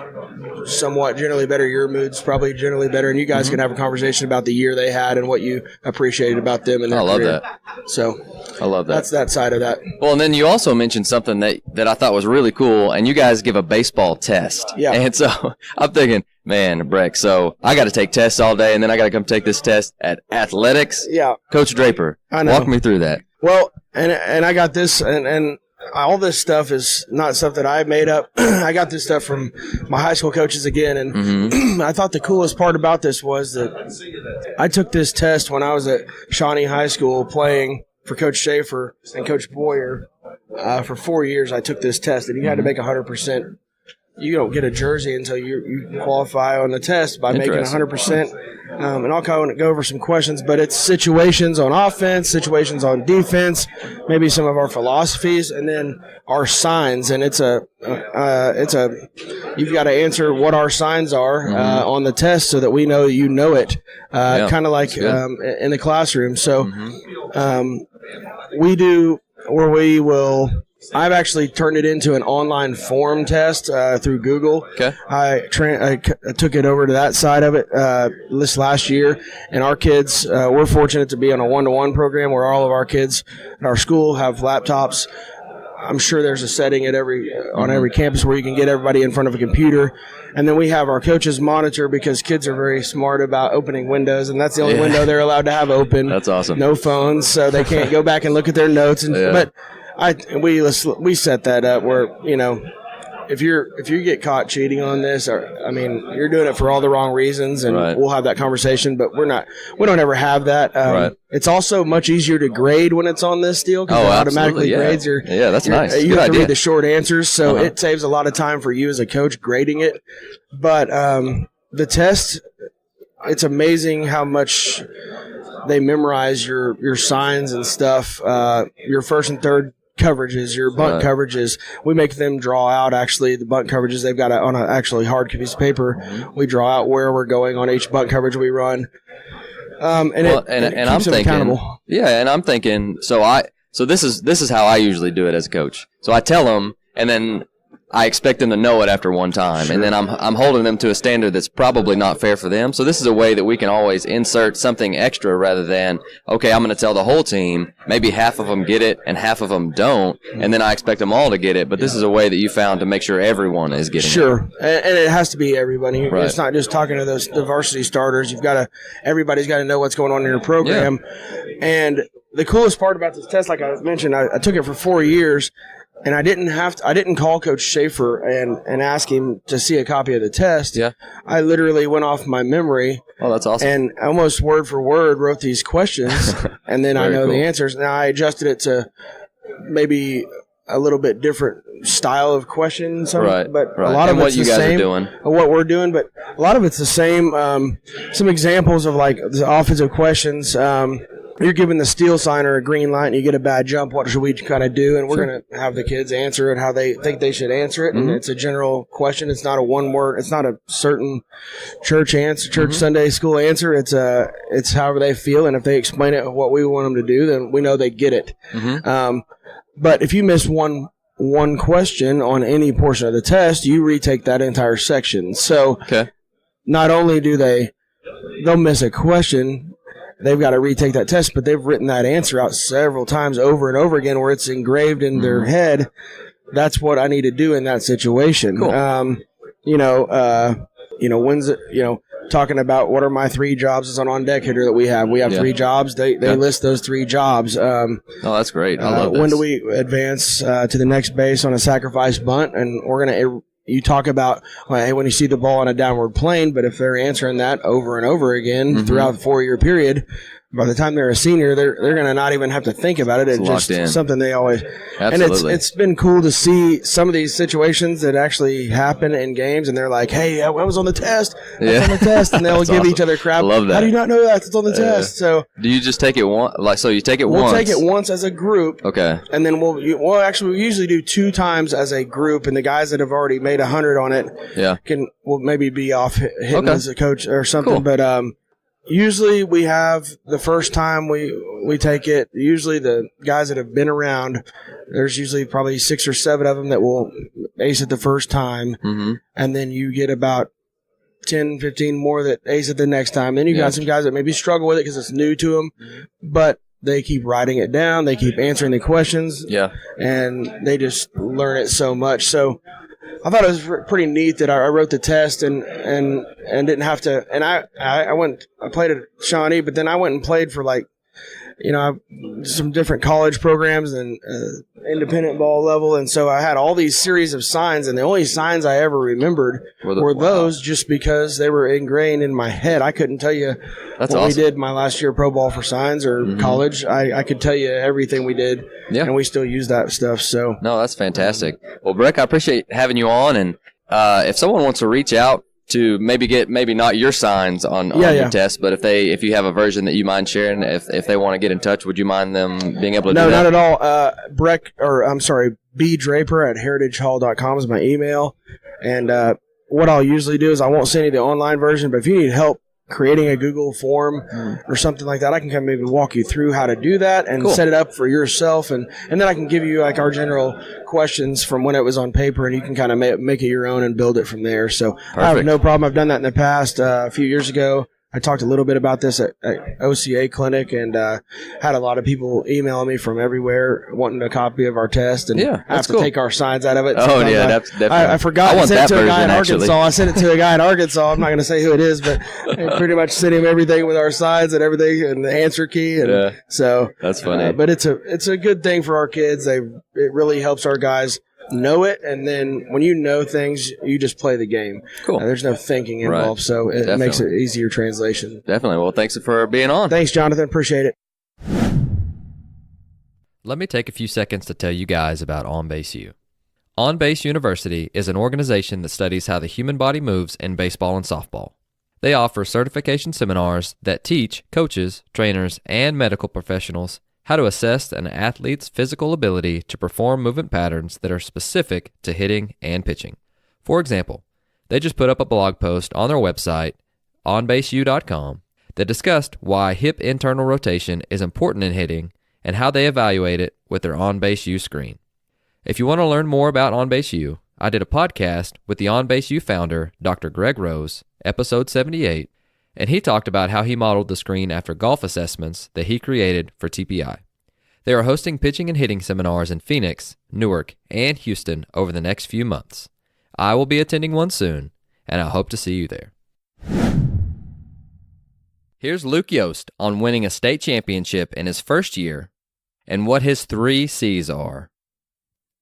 somewhat generally better. Your mood's probably generally better, and you guys can have a conversation about the year they had and what you appreciated about them and their career. I love that. So I love that. That's that side of that. Well, and then you also mentioned something that I thought was really cool, and you guys give a baseball test. Yeah. And so I'm thinking, man, Breck, so I got to take tests all day, and then I got to come take this test at athletics. Yeah. Coach Draper, I know. Walk me through that. Well, and I got this, and all this stuff is not stuff that I made up. I got this stuff from my high school coaches again, and I thought the coolest part about this was that I took this test when I was at Shawnee High School playing for Coach Schaefer and Coach Boyer. For 4 years, I took this test, and you had to make 100%. You don't get a jersey until you qualify on the test by making 100%. And I'll go over some questions, but it's situations on offense, situations on defense, maybe some of our philosophies, and then our signs. And you've got to answer what our signs are on the test so that we know you know it, kind of like in the classroom. So we do where we will. I've actually turned it into an online form test through Google. Okay. I took it over to that side of it this last year, and our kids, we're fortunate to be on a one-to-one program where all of our kids at our school have laptops. I'm sure there's a setting on every campus where you can get everybody in front of a computer. And then we have our coaches monitor, because kids are very smart about opening windows, and that's the only window they're allowed to have open. That's awesome. No phones, so they can't go back and look at their notes. But we set that up where, if you get caught cheating on this, you're doing it for all the wrong reasons, and we'll have that conversation. But we don't ever have that. It's also much easier to grade when it's on this deal, because it automatically grades your. Yeah, that's nice. You Good have to idea. read the short answers, so it saves a lot of time for you as a coach grading it. But the test, it's amazing how much they memorize your signs and stuff. Your first and third coverages, your bunt coverages. We make them draw out actually the bunt coverages. They've got on a actually hard piece of paper. We draw out where we're going on each bunt coverage we run. And I'm thinking, accountable. Yeah, and I'm thinking. So this is how I usually do it as a coach. So I tell them, and then I expect them to know it after one time, and then I'm holding them to a standard that's probably not fair for them. So this is a way that we can always insert something extra rather than, okay, I'm going to tell the whole team, maybe half of them get it and half of them don't, and then I expect them all to get it. But this is a way that you found to make sure everyone is getting it. Sure, and it has to be everybody. Right. It's not just talking to the varsity starters. Everybody's got to know what's going on in your program. Yeah. And the coolest part about this test, like I mentioned, I took it for 4 years. And I didn't call Coach Schaefer and ask him to see a copy of the test. Yeah. I literally went off my memory. Oh, that's awesome. And almost word for word wrote these questions, and then I know the answers. Now I adjusted it to maybe a little bit different style of questions. Right. But a lot of it's the same. What we're doing, but a lot of it's the same. Some examples of like the offensive questions. You're given the steel sign or a green light and you get a bad jump, what should we kind of do? And we're going to have the kids answer it how they think they should answer it. And it's a general question. It's not a one word. It's not a certain church answer, church Sunday school answer. It's however they feel. And if they explain it what we want them to do, then we know they get it. But if you miss one question on any portion of the test, you retake that entire section. So not only do they'll miss a question, they've got to retake that test, but they've written that answer out several times over and over again where it's engraved in their head. That's what I need to do in that situation. Cool. Talking about what are my 3 jobs as an on-deck hitter that we have. We have 3 jobs. They list those 3 jobs. Oh, that's great. I love this. When do we advance to the next base on a sacrifice bunt? And we're going to you talk about when you see the ball on a downward plane, but if they're answering that over and over again throughout the 4-year period, by the time they're a senior, they're going to not even have to think about it. It's just something they always. Absolutely. And it's been cool to see some of these situations that actually happen in games, and they're like, "Hey, I was on the test. That's on the test," and they'll give each other crap. I love that. How do you not know that? It's on the test. So do you just take it once? So you take it once. We'll take it once as a group. Okay. And then we usually do 2 times as a group, and the guys that have already made 100 on it, will maybe be off hitting as a coach or something, cool. But usually we have the first time we take it, usually the guys that have been around, there's usually probably 6 or 7 of them that will ace it the first time. And then you get about 10, 15 more that ace it the next time. Then you got some guys that maybe struggle with it because it's new to them, but they keep writing it down. They keep answering the questions. And they just learn it so much. So I thought it was pretty neat that I wrote the test and didn't have to. And I played at Shawnee, but then I went and played for some different college programs and independent ball level. And so I had all these series of signs, and the only signs I ever remembered were those just because they were ingrained in my head. I couldn't tell you we did my last year pro ball for signs or college. I could tell you everything we did, and we still use that stuff. So no, that's fantastic. Well, Breck, I appreciate having you on. And if someone wants to reach out to maybe not your signs on your test, but if you have a version that you mind sharing, if they want to get in touch, would you mind them being able to do that? No, not at all. B Draper at heritagehall.com is my email. And what I'll usually do is I won't send you the online version, but if you need help creating a Google form or something like that, I can kind of maybe walk you through how to do that and set it up for yourself. And then I can give you like our general questions from when it was on paper, and you can kind of make it your own and build it from there. So perfect. I have no problem. I've done that in the past. A few years ago, I talked a little bit about this at OCA clinic, and had a lot of people emailing me from everywhere wanting a copy of our test, and I have to take our signs out of it. Oh, yeah, that's definitely. I forgot to send it to a guy in Arkansas. I sent it to a guy in Arkansas. I'm not going to say who it is, but I pretty much sent him everything with our signs and everything and the answer key. And so that's funny. But it's a good thing for our kids. It really helps our guys know it, and then when you know things, you just play the game. Cool. There's no thinking involved, so it makes it easier translation. Definitely. Well, thanks for being on. Thanks, Jonathan. Appreciate it. Let me take a few seconds to tell you guys about OnBaseU. OnBase University is an organization that studies how the human body moves in baseball and softball. They offer certification seminars that teach coaches, trainers, and medical professionals how to assess an athlete's physical ability to perform movement patterns that are specific to hitting and pitching. For example, they just put up a blog post on their website, OnBaseU.com, that discussed why hip internal rotation is important in hitting and how they evaluate it with their OnBaseU screen. If you want to learn more about OnBaseU, I did a podcast with the OnBaseU founder, Dr. Greg Rose, episode 78, and he talked about how he modeled the screen after golf assessments that he created for TPI. They are hosting pitching and hitting seminars in Phoenix, Newark, and Houston over the next few months. I will be attending one soon, and I hope to see you there. Here's Luke Yost on winning a state championship in his first year and what his 3 C's are.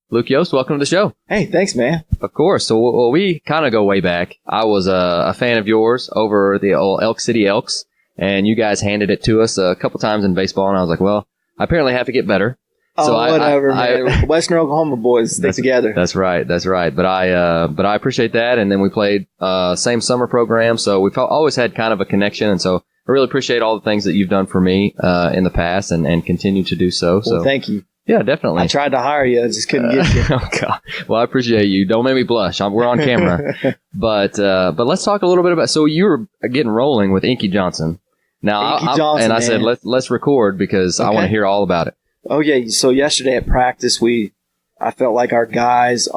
Luke Yost, welcome to the show. Hey, thanks, man. Of course. So we kind of go way back. I was a fan of yours over the old Elk City Elks, and you guys handed it to us a couple times in baseball, and I was like, well, I apparently have to get better. So whatever, man. Western Oklahoma boys stick together. That's right. But I appreciate that, and then we played same summer program, so we've always had kind of a connection, and so I really appreciate all the things that you've done for me in the past and continue to do so. Well, thank you. Yeah, definitely. I tried to hire you. I just couldn't get you. Oh, God. Well, I appreciate you. Don't make me blush. We're on camera. But let's talk a little bit about, so you were getting rolling with Inky Johnson. Now, Johnson, I said, let's record because I want to hear all about it. Oh, yeah. So yesterday at practice, I felt like our guys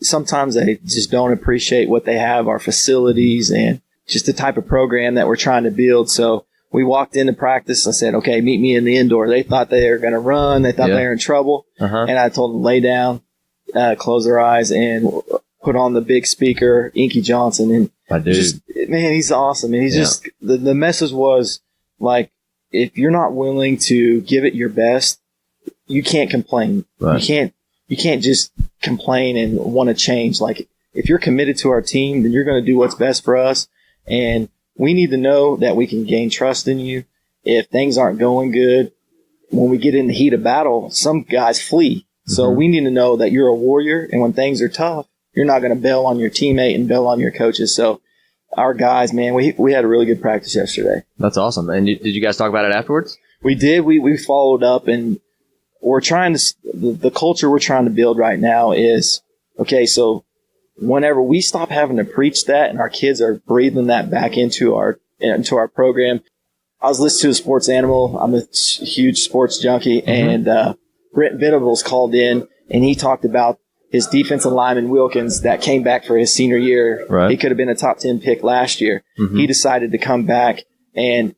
sometimes they just don't appreciate what they have, our facilities, and just the type of program that we're trying to build. So we walked into practice. I said, okay, meet me in the indoor. They thought they were going to run. They thought they were in trouble. And I told them, lay down, close their eyes, and put on the big speaker, Inky Johnson. And my dude. Man, he's awesome. And he's just, the message was like, if you're not willing to give it your best, you can't complain. Right. You can't just complain and want to change. Like, if you're committed to our team, then you're going to do what's best for us. And we need to know that we can gain trust in you. If things aren't going good, when we get in the heat of battle, some guys flee. So we need to know that you're a warrior, and when things are tough, you're not going to bail on your teammate and bail on your coaches. So our guys, man, we had a really good practice yesterday. That's awesome. And did you guys talk about it afterwards? We did. We followed up, and we're trying to the culture we're trying to build right now is, okay, so whenever we stop having to preach that and our kids are breathing that back into our program. I was listening to a sports animal. I'm a huge sports junkie, and Brent Venables called in, and he talked about his defensive lineman Wilkins that came back for his senior year. Right. He could have been a top 10 pick last year. He decided to come back, and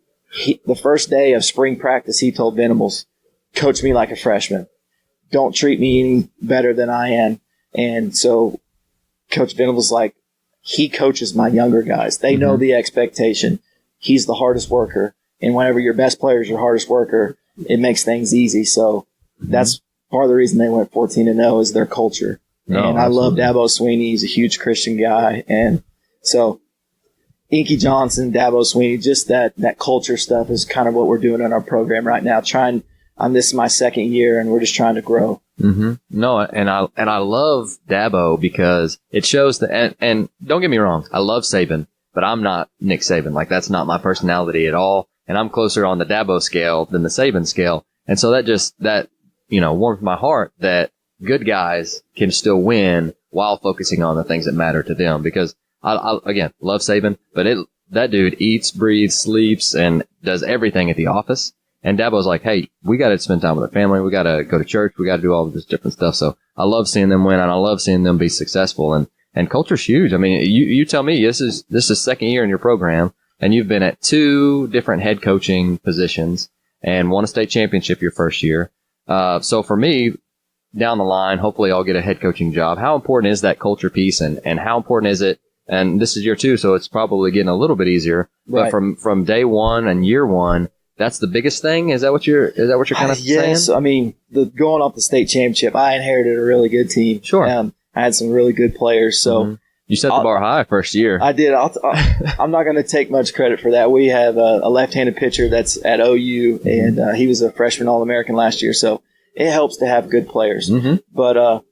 the first day of spring practice, he told Venables, coach me like a freshman. Don't treat me any better than I am. And so Coach Venables, like, he coaches my younger guys. They know the expectation. He's the hardest worker. And whenever your best player is your hardest worker, it makes things easy. So that's part of the reason they went 14-0 is their culture. And I love Dabo Sweeney. He's a huge Christian guy. And so Inky Johnson, Dabo Sweeney, just that culture stuff is kind of what we're doing in our program right now. This is my second year, and we're just trying to grow. No, and I love Dabo because it shows that, and don't get me wrong, I love Saban, but I'm not Nick Saban. Like, that's not my personality at all. And I'm closer on the Dabo scale than the Saban scale. And so that warms my heart that good guys can still win while focusing on the things that matter to them. Because I again, love Saban, but that dude eats, breathes, sleeps, and does everything at the office. And Dabo's like, hey, we got to spend time with our family. We got to go to church. We got to do all of this different stuff. So I love seeing them win, and I love seeing them be successful. And culture's huge. I mean, you tell me, this is second year in your program, and you've been at 2 different head coaching positions and won a state championship your first year. So for me, down the line, hopefully I'll get a head coaching job. How important is that culture piece, and how important is it? And this is year 2, so it's probably getting a little bit easier. Right. But from day 1 and year 1, that's the biggest thing? Is that what you're kind of saying? Yes. I mean, going off the state championship, I inherited a really good team. Sure. I had some really good players. So you set the bar high first year. I did. I'm not going to take much credit for that. We have a left-handed pitcher that's at OU, and he was a freshman All-American last year. So it helps to have good players. But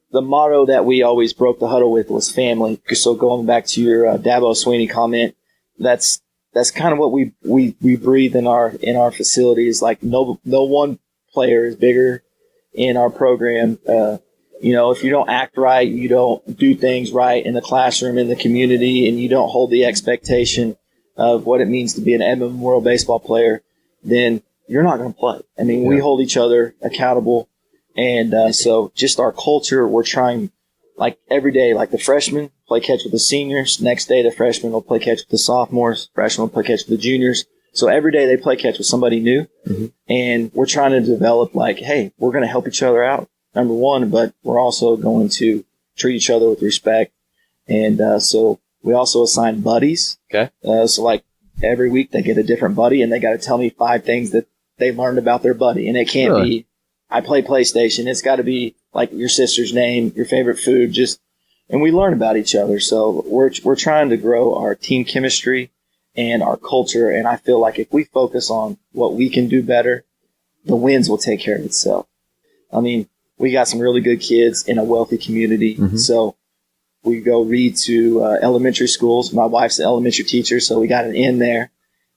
the motto that we always broke the huddle with was family. So going back to your Dabo Sweeney comment, that's kind of what we breathe in our facilities. Like no one player is bigger in our program. If you don't act right, you don't do things right in the classroom, in the community, and you don't hold the expectation of what it means to be an Edmond Memorial baseball player, then you're not going to play. I mean, we hold each other accountable. And so just our culture, we're trying, like every day, like the freshmen play catch with the seniors. Next day, the freshmen will play catch with the sophomores. Freshmen will play catch with the juniors. So every day they play catch with somebody new. Mm-hmm. And we're trying to develop like, hey, we're going to help each other out, number one, but we're also going to treat each other with respect. And so we also assign buddies. Okay. So like every week they get a different buddy, and they got to tell me 5 things that they learned about their buddy. And it can't be, I play PlayStation. It's got to be like your sister's name, your favorite food, and we learn about each other. So we're trying to grow our team chemistry and our culture. And I feel like if we focus on what we can do better, the wins will take care of itself. I mean, we got some really good kids in a wealthy community. Mm-hmm. So we go read to elementary schools. My wife's an elementary teacher, so we got an in there.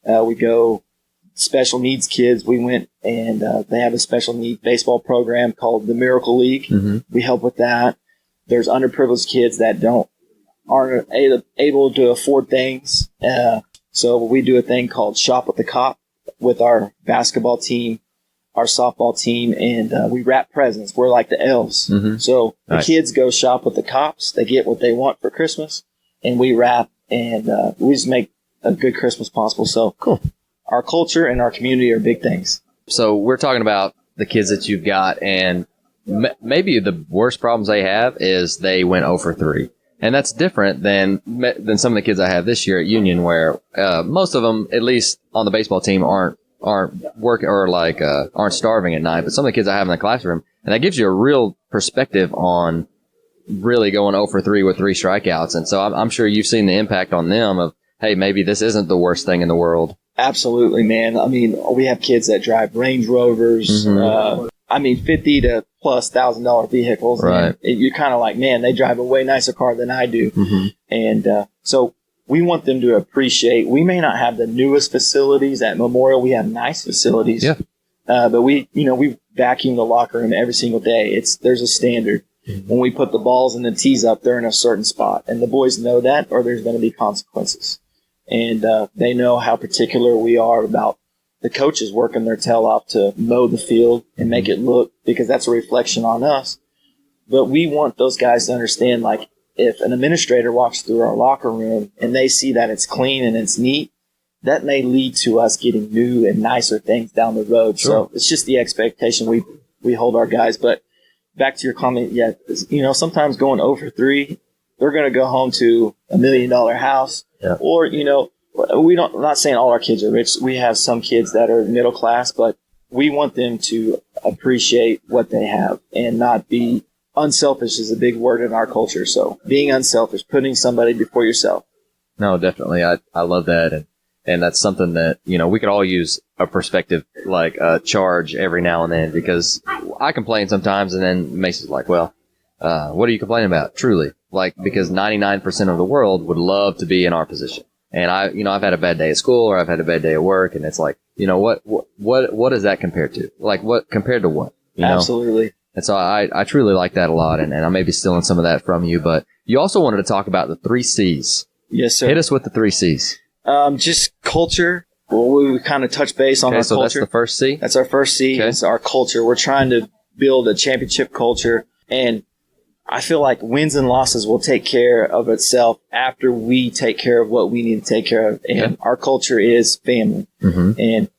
We go special needs kids. We went and they have a special needs baseball program called the Miracle League. Mm-hmm. We help with that. There's underprivileged kids that aren't able to afford things. So we do a thing called Shop with the Cop with our basketball team, our softball team, and we wrap presents. We're like the elves. Mm-hmm. So the kids go shop with the cops. They get what they want for Christmas, and we wrap, and we just make a good Christmas possible. So cool. Our culture and our community are big things. So we're talking about the kids that you've got, and maybe the worst problems they have is they went 0 for 3. And that's different than some of the kids I have this year at Union, where most of them, at least on the baseball team, aren't working or aren't starving at night. But some of the kids I have in the classroom, and that gives you a real perspective on really going 0 for 3 with 3 strikeouts. And so I'm sure you've seen the impact on them of, hey, maybe this isn't the worst thing in the world. Absolutely, man. I mean, we have kids that drive Range Rovers. Mm-hmm. $50,000 to plus $1,000 vehicles. Right. And you're kind of like, man, they drive a way nicer car than I do. Mm-hmm. And so we want them to appreciate. We may not have the newest facilities at Memorial. We have nice facilities. Yeah. But we vacuum the locker room every single day. There's a standard. Mm-hmm. When we put the balls and the tees up, they're in a certain spot, and the boys know that, or there's going to be consequences. And they know how particular we are about the coaches working their tail off to mow the field and make it look, because that's a reflection on us. But we want those guys to understand, like, if an administrator walks through our locker room and they see that it's clean and it's neat, that may lead to us getting new and nicer things down the road. Sure. So it's just the expectation we hold our guys. But back to your comment, sometimes going 0 for 3, they're going to go home to $1 million house. Yeah. Or, I'm not saying all our kids are rich. We have some kids that are middle class, but we want them to appreciate what they have and not be unselfish is a big word in our culture. So being unselfish, putting somebody before yourself. No, definitely. I love that. And that's something that, we could all use a perspective like charge every now and then, because I complain sometimes, and then Mason's like, well, what are you complaining about? Truly. Because 99% of the world would love to be in our position. And I've had a bad day at school, or I've had a bad day at work, and it's like, what is that compared to? Like, what compared to what? Absolutely. And so I truly like that a lot, and I may be stealing some of that from you, but you also wanted to talk about the 3 C's. Yes, sir. Hit us with the 3 C's. Just culture. Well, we kind of touch base on our so culture. That's the first C? That's our first C. Okay. It's our culture. We're trying to build a championship culture, and I feel like wins and losses will take care of itself after we take care of what we need to take care of. And our culture is family. Mm-hmm. And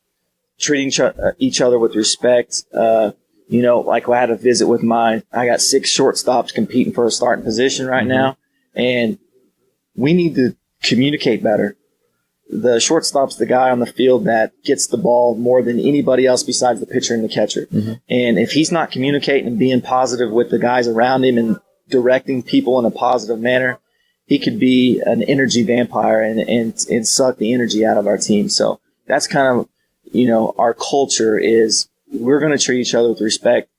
treating each other with respect. Like I had a visit with I got 6 shortstops competing for a starting position right mm-hmm. now. And we need to communicate better. The shortstop's the guy on the field that gets the ball more than anybody else besides the pitcher and the catcher. Mm-hmm. And if he's not communicating and being positive with the guys around him and directing people in a positive manner, he could be an energy vampire and suck the energy out of our team. So that's kind of, our culture is we're going to treat each other with respect.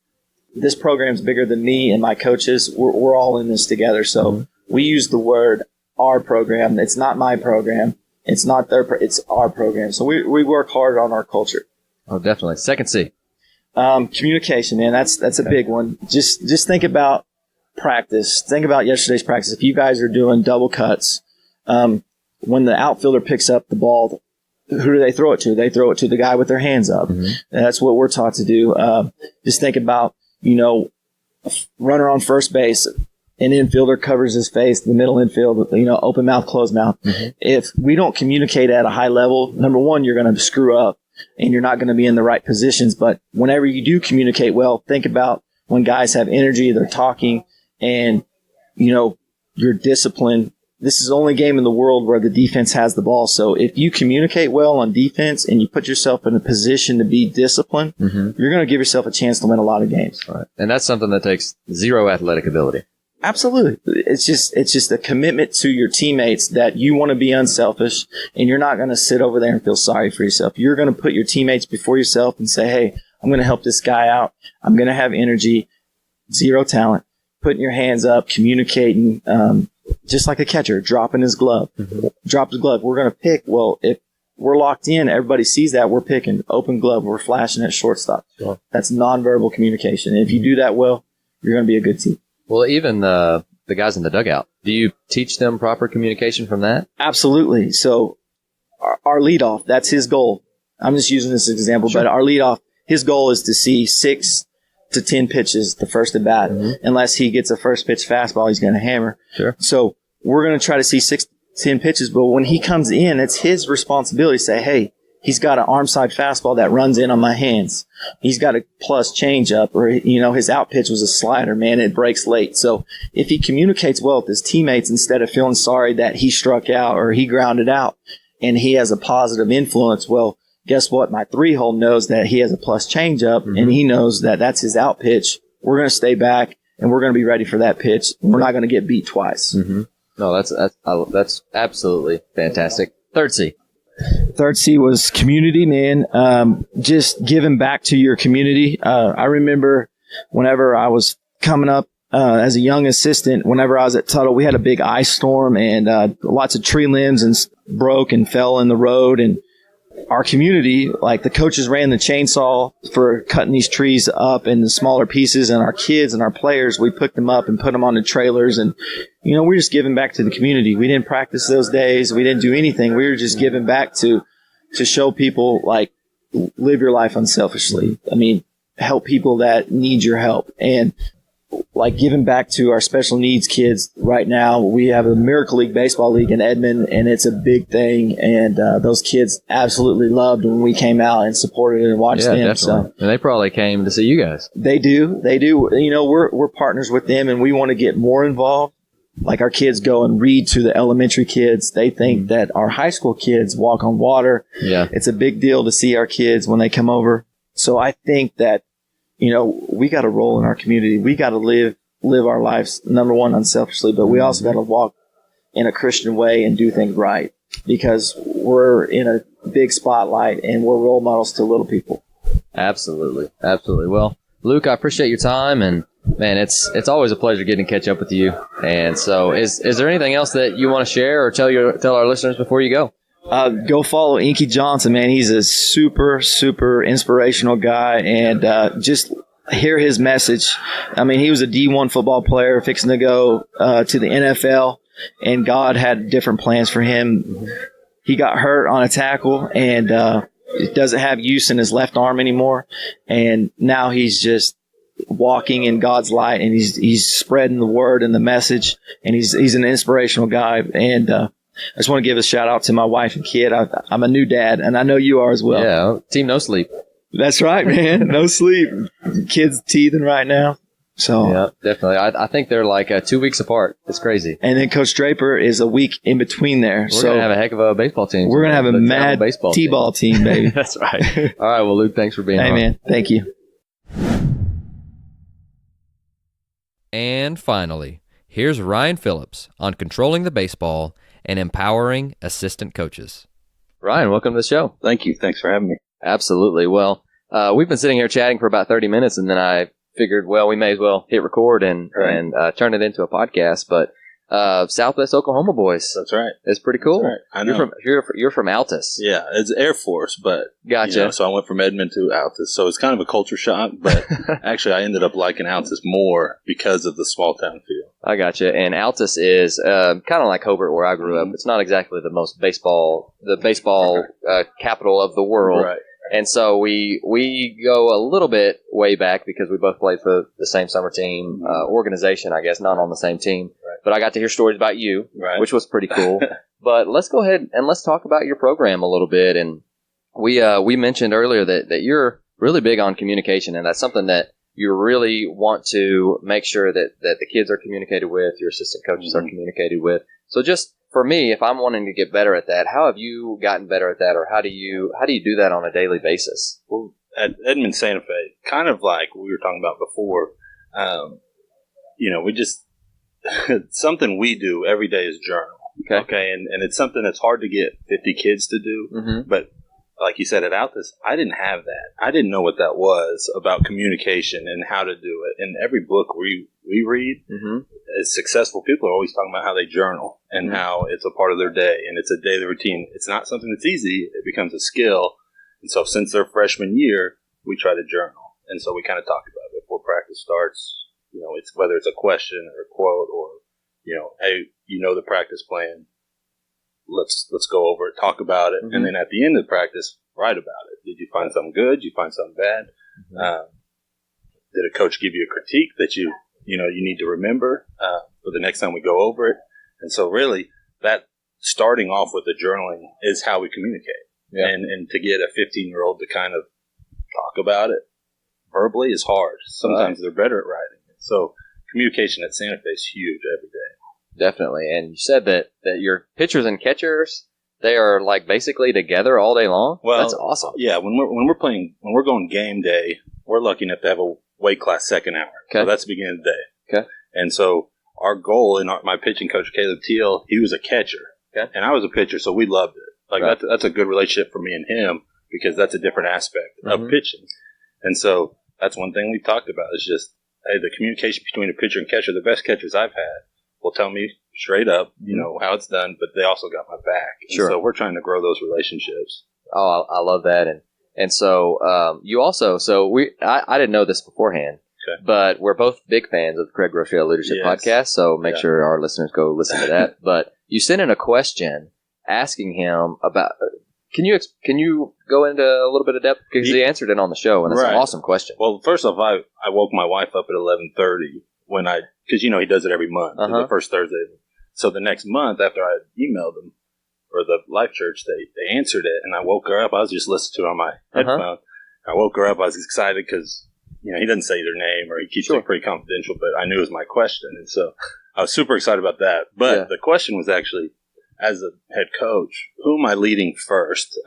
This program's bigger than me and my coaches. We're all in this together. So mm-hmm. we use the word our program. It's not my program. It's not it's our program. So we work hard on our culture. Oh, definitely. Second C. Communication, man. That's a big one. Just think about practice. Think about yesterday's practice. If you guys are doing double cuts, when the outfielder picks up the ball, who do they throw it to? They throw it to the guy with their hands up. And that's what we're taught to do. Just think about, runner on first base, an infielder covers his face, the middle infield, open mouth, closed mouth. If we don't communicate at a high level, number one, you're going to screw up and you're not going to be in the right positions. But whenever you do communicate well, think about when guys have energy, they're talking, and, you're disciplined. This is the only game in the world where the defense has the ball. So if you communicate well on defense and you put yourself in a position to be disciplined, you're going to give yourself a chance to win a lot of games. Right. And that's something that takes zero athletic ability. Absolutely. It's just a commitment to your teammates that you want to be unselfish, and you're not going to sit over there and feel sorry for yourself. You're going to put your teammates before yourself and say, hey, I'm going to help this guy out. I'm going to have energy, zero talent, putting your hands up, communicating, just like a catcher, dropping his glove. Drop his glove. We're going to pick. Well, if we're locked in, everybody sees that. We're picking open glove. We're flashing at shortstop. Sure. That's nonverbal communication. And if you do that well, you're going to be a good team. Well, even the guys in the dugout, do you teach them proper communication from that? Absolutely. So our leadoff, that's his goal. I'm just using this example, but our leadoff, his goal is to see 6 to 10 pitches the first at bat. Unless he gets a first pitch fastball, he's going to hammer. Sure. So we're going to try to see 6 to 10 pitches, but when he comes in, it's his responsibility to say, hey, he's got an arm side fastball that runs in on my hands. He's got a plus changeup, or, his out pitch was a slider, man, it breaks late. So if he communicates well with his teammates, instead of feeling sorry that he struck out or he grounded out, and he has a positive influence, well, guess what? My 3-hole knows that he has a plus changeup, and he knows that that's his out pitch. We're going to stay back, and we're going to be ready for that pitch. We're not going to get beat twice. No, that's absolutely fantastic. Third C. Third C was community, man. Just giving back to your community. I remember whenever I was coming up as a young assistant, whenever I was at Tuttle, we had a big ice storm, and lots of tree limbs and broke and fell in the road, and our community, like the coaches ran the chainsaw for cutting these trees up into smaller pieces, and our kids and our players, we picked them up and put them on the trailers, and we're just giving back to the community. We didn't practice those days. We didn't do anything. We were just giving back to show people, like, live your life unselfishly. I mean, help people that need your help. And like giving back to our special needs kids right now. We have a Miracle League Baseball League in Edmond, and it's a big thing. And those kids absolutely loved when we came out and supported and watched them. Definitely. So, and they probably came to see you guys. They do. We're partners with them, and we want to get more involved. Like our kids go and read to the elementary kids. They think that our high school kids walk on water. Yeah. It's a big deal to see our kids when they come over. So I think that, we got to roll in our community. We got to live our lives, number one, unselfishly, but we also got to walk in a Christian way and do things right, because we're in a big spotlight and we're role models to little people. Absolutely. Absolutely. Well, Luke, I appreciate your time, and man, it's always a pleasure getting to catch up with you. And so is there anything else that you want to share or tell our listeners before you go? Go follow Inky Johnson, man. He's a super, super inspirational guy, and just hear his message. I mean, he was a D1 football player fixing to go to the NFL, and God had different plans for him. He got hurt on a tackle, and doesn't have use in his left arm anymore, and now he's just walking in God's light, and he's spreading the word and the message, and he's an inspirational guy. And I just want to give a shout out to my wife and kid. I'm a new dad, and I know you are as well. Yeah, team no sleep. That's right, man. No sleep. Kids teething right now. So yeah, definitely. I think they're like 2 weeks apart. It's crazy. And then Coach Draper is a week in between there. We're gonna have a heck of a baseball team. We're gonna have a mad baseball T-ball team, baby. That's right. All right. Well, Luke, thanks for being on. Hey, man. Thank you. And finally, here's Ryan Phillips on controlling the baseball and empowering assistant coaches. Ryan, welcome to the show. Thank you. Thanks for having me. Absolutely. Well, we've been sitting here chatting for about 30 minutes, and then I figured, well, we may as well hit record and turn it into a podcast. But Southwest Oklahoma boys. That's right. It's pretty cool. That's right. I know. You're from Altus. Yeah, it's Air Force, but Gotcha. So I went from Edmond to Altus, so it's kind of a culture shock. But actually, I ended up liking Altus more because of the small town feel. I gotcha. And Altus is kind of like Hobart, where I grew up. It's not exactly the most baseball capital of the world. Right. And so we go a little bit way back because we both played for the same summer team organization, I guess, not on the same team. Right. But I got to hear stories about you, Right. which was pretty cool. But let's go ahead and let's talk about your program a little bit. And we mentioned earlier that you're really big on communication, and that's something that you really want to make sure that the kids are communicated with, your assistant coaches are communicated with. So just for me, if I'm wanting to get better at that, how have you gotten better at that, or how do you do that on a daily basis? Well, at Edmond Santa Fe, kind of like we were talking about before, we just something we do every day is journal. Okay, and it's something that's hard to get 50 kids to do, but like you said at Altus, I didn't have that. I didn't know what that was about communication and how to do it. And every book we read, as successful people are always talking about how they journal and how it's a part of their day and it's a daily routine. It's not something that's easy. It becomes a skill. And so since their freshman year, we try to journal. And so we kind of talk about it before practice starts. It's whether it's a question or a quote or, hey, the practice plan. Let's go over it, talk about it, and then at the end of the practice, write about it. Did you find something good? Did you find something bad? Did a coach give you a critique that you need to remember for the next time we go over it? And so really, that starting off with the journaling is how we communicate. Yeah. And to get a 15-year-old to kind of talk about it verbally is hard. Sometimes they're better at writing it. So communication at Santa Fe is huge every day. Definitely. And you said that your pitchers and catchers, they are like basically together all day long? Well, that's awesome. Yeah, when we're going game day, we're lucky enough to have a weight class second hour. Okay. So that's the beginning of the day. Okay. And so our goal, my pitching coach, Caleb Teal, he was a catcher. Okay. And I was a pitcher, so we loved it. Like that's a good relationship for me and him because that's a different aspect of pitching. And so that's one thing we talked about is just, hey, the communication between a pitcher and catcher, the best catchers I've had, will tell me straight up, how it's done, but they also got my back. Sure. And so we're trying to grow those relationships. Oh, I love that. And so you also, I didn't know this beforehand, but we're both big fans of the Craig Rochelle Leadership Podcast, so make sure our listeners go listen to that. But you sent in a question asking him about, can you go into a little bit of depth? Because he answered it on the show, and it's an awesome question. Well, first off, I woke my wife up at 11:30 because he does it every month, the first Thursday. So the next month after I emailed them, or the Life Church, they answered it, and I woke her up. I was just listening to it on my headphone. I woke her up. I was excited because, he doesn't say their name, or he keeps it pretty confidential, but I knew it was my question. And so I was super excited about that. But the question was actually, as a head coach, who am I leading first?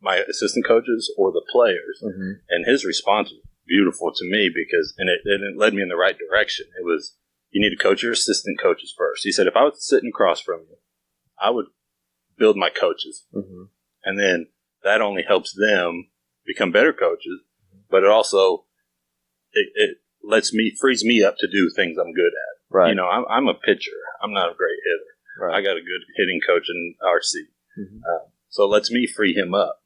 My assistant coaches or the players? And his response was beautiful to me because it led me in the right direction. It was, you need to coach your assistant coaches first. He said, if I was sitting across from you, I would build my coaches. And then that only helps them become better coaches, but it also, it frees me up to do things I'm good at. Right. I'm a pitcher. I'm not a great hitter. Right. I got a good hitting coach in RC. So it lets me free him up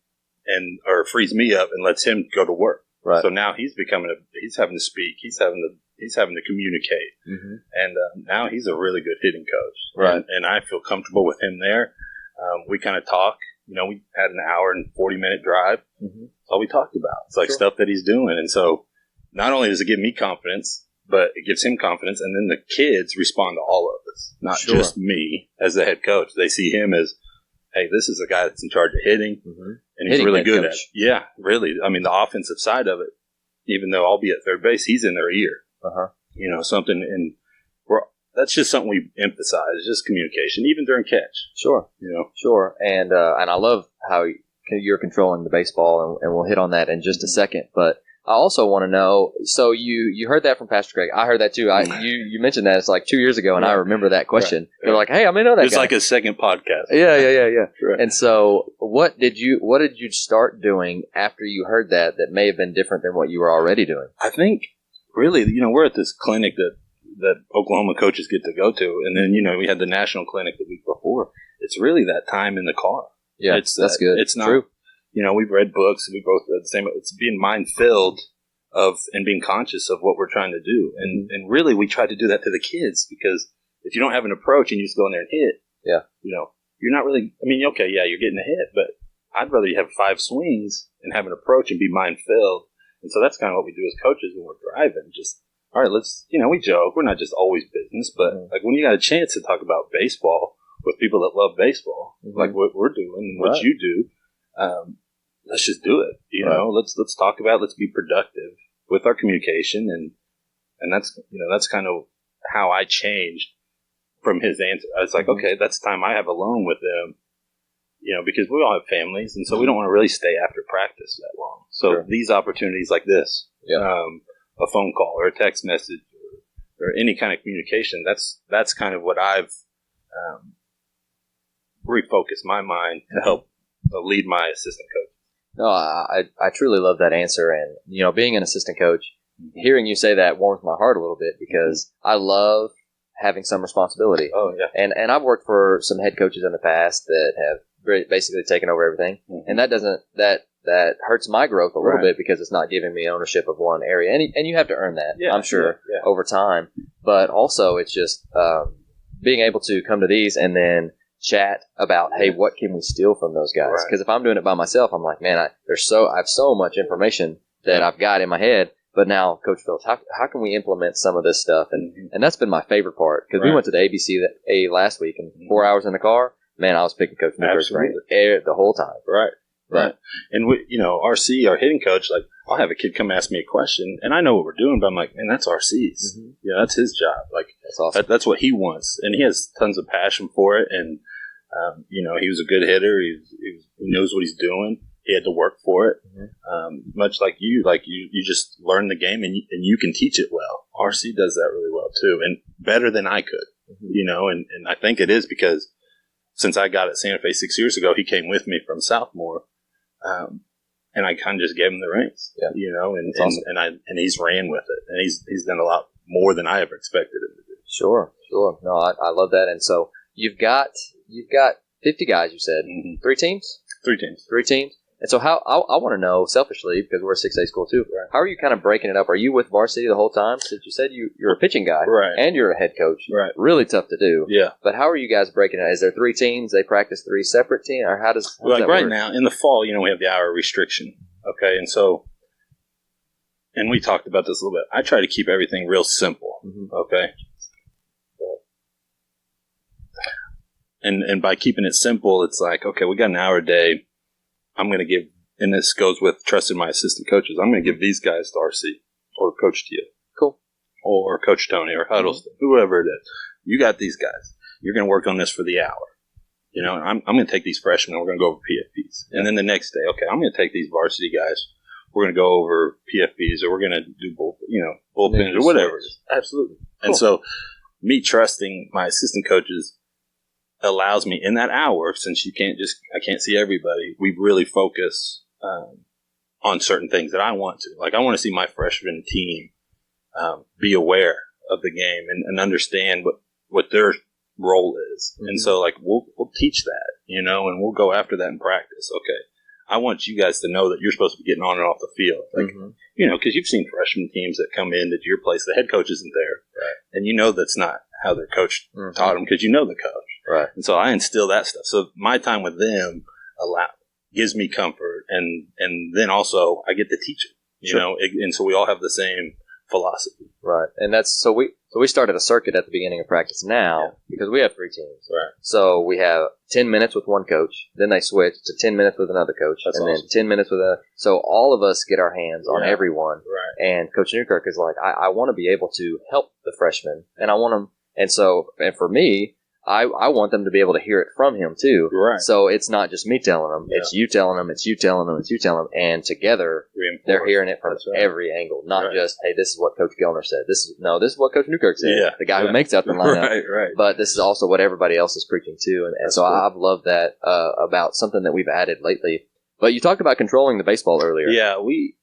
or frees me up and lets him go to work. Right. So now he's having to speak. He's having to communicate. And now he's a really good hitting coach. Right. And I feel comfortable with him there. We kind of talk. We had an hour and 40-minute drive. That's all we talked about. It's like stuff that he's doing. And so not only does it give me confidence, but it gives him confidence. And then the kids respond to all of us, not just me as the head coach. They see him as, hey, this is a guy that's in charge of hitting, and he's really good at it. Yeah, really. I mean, the offensive side of it, even though I'll be at third base, he's in their ear. Something, and that's just something we emphasize, just communication, even during catch. Sure. Sure. And I love how you're controlling the baseball, and we'll hit on that in just a second. But I also want to know, so you heard that from Pastor Craig. I heard that too. You mentioned that it's like 2 years ago, and I remember that question. They're like, hey, I may know that guy. It's like a second podcast. Yeah. Right. And so what did you start doing after you heard that may have been different than what you were already doing? I think really, we're at this clinic that that Oklahoma coaches get to go to. And then, we had the national clinic the week before. It's really that time in the car. Yeah, that's good. It's not, true. We've read books. We both read the same. It's being mind-filled and being conscious of what we're trying to do. And really, we try to do that to the kids, because if you don't have an approach and you just go in there and hit, you're not really, okay, yeah, you're getting a hit, but I'd rather you have 5 swings and have an approach and be mind-filled. And so that's kind of what we do as coaches when we're driving. Just, all right, let's, we joke. We're not just always business, but like when you got a chance to talk about baseball with people that love baseball, like what we're doing and what you do, let's just do it. Let's talk about it. Let's be productive with our communication. And that's kind of how I changed from his answer. I was like, okay, that's time I have alone with them, because we all have families, and so we don't want to really stay after practice that long. So these opportunities like this, a phone call or a text message or any kind of communication, that's kind of what I've refocused my mind to help lead my assistant coach. No, I truly love that answer. And, being an assistant coach, hearing you say that warms my heart a little bit, because I love having some responsibility. Oh, yeah. And I've worked for some head coaches in the past that have basically taken over everything. And that hurts my growth a little bit, because it's not giving me ownership of one area. And you have to earn that, I'm sure, over time. But also, it's just being able to come to these and then chat about, hey, what can we steal from those guys? Because if I'm doing it by myself, I'm like, man, I have so much information that I've got in my head. But now, Coach Phillips, how can we implement some of this stuff? And that's been my favorite part, because we went to the ABC last week, and 4 hours in the car, man, I was picking Coach Newkirk's brain the whole time. Right. And RC, our hitting coach, like, I'll have a kid come ask me a question, and I know what we're doing, but I'm like, man, that's RC's. Yeah, that's his job. Like, that's awesome. That's what he wants, and he has tons of passion for it. And he was a good hitter. He knows what he's doing. He had to work for it. Much like you just learn the game, and you can teach it well. RC does that really well too, and better than I could. And I think it is because since I got at Santa Fe 6 years ago, he came with me from Southmore. And I kind of just gave him the reins, awesome. and he's ran with it, and he's done a lot more than I ever expected him to do. Sure. No, I love that. And so you've got 50 guys, you said. 3 teams? 3 teams. 3 teams. And so how I want to know, selfishly, because we're a 6A school too, how are you kind of breaking it up? Are you with varsity the whole time? Since you said you're a pitching guy, and you're a head coach, really tough to do. Yeah. But how are you guys breaking it? Is there 3 teams? They practice 3 separate teams, or how does that right work? now in the fall, we have the hour restriction. Okay, and so, and we talked about this a little bit. I try to keep everything real simple. Okay. And by keeping it simple, it's like, okay, we got an hour a day. I'm going to give, and this goes with trusting my assistant coaches, I'm going to give these guys to RC or Coach Tia. Cool. Or Coach Tony or Huddleston, whoever it is. You got these guys. You're going to work on this for the hour. And I'm going to take these freshmen and we're going to go over PFPs. And then the next day, okay, I'm going to take these varsity guys. We're going to go over PFPs, or we're going to do bullpens or whatever it is. Absolutely. Cool. And so me trusting my assistant coaches allows me in that hour, since I can't see everybody, we really focus on certain things that I want to. Like, I want to see my freshman team be aware of the game and understand what their role is. And so, like, we'll teach that, and we'll go after that in practice. Okay, I want you guys to know that you're supposed to be getting on and off the field. Like, because you've seen freshman teams that come into your place, the head coach isn't there. And that's not how their coach taught them, because the coach. Right. And so I instill that stuff. So my time with them gives me comfort, and then also I get to teach it, and so we all have the same philosophy. Right. And that's, so we started a circuit at the beginning of practice now, because we have 3 teams. Right. So we have 10 minutes with one coach, then they switch to 10 minutes with another coach, then 10 minutes with so all of us get our hands on everyone. Right. And Coach Newkirk is like, I want to be able to help the freshmen, and I want them, and for me, I want them to be able to hear it from him too. Right. So it's not just me telling them; it's you telling them, it's you telling them, it's you telling them, and together they're hearing it from every angle. Not just, hey, this is what Coach Gellner said. This is what Coach Newkirk said. The guy who makes out the lineup. Right. But this is also what everybody else is preaching too, and so I've loved that about something that we've added lately. But you talked about controlling the baseball earlier. Yeah, we,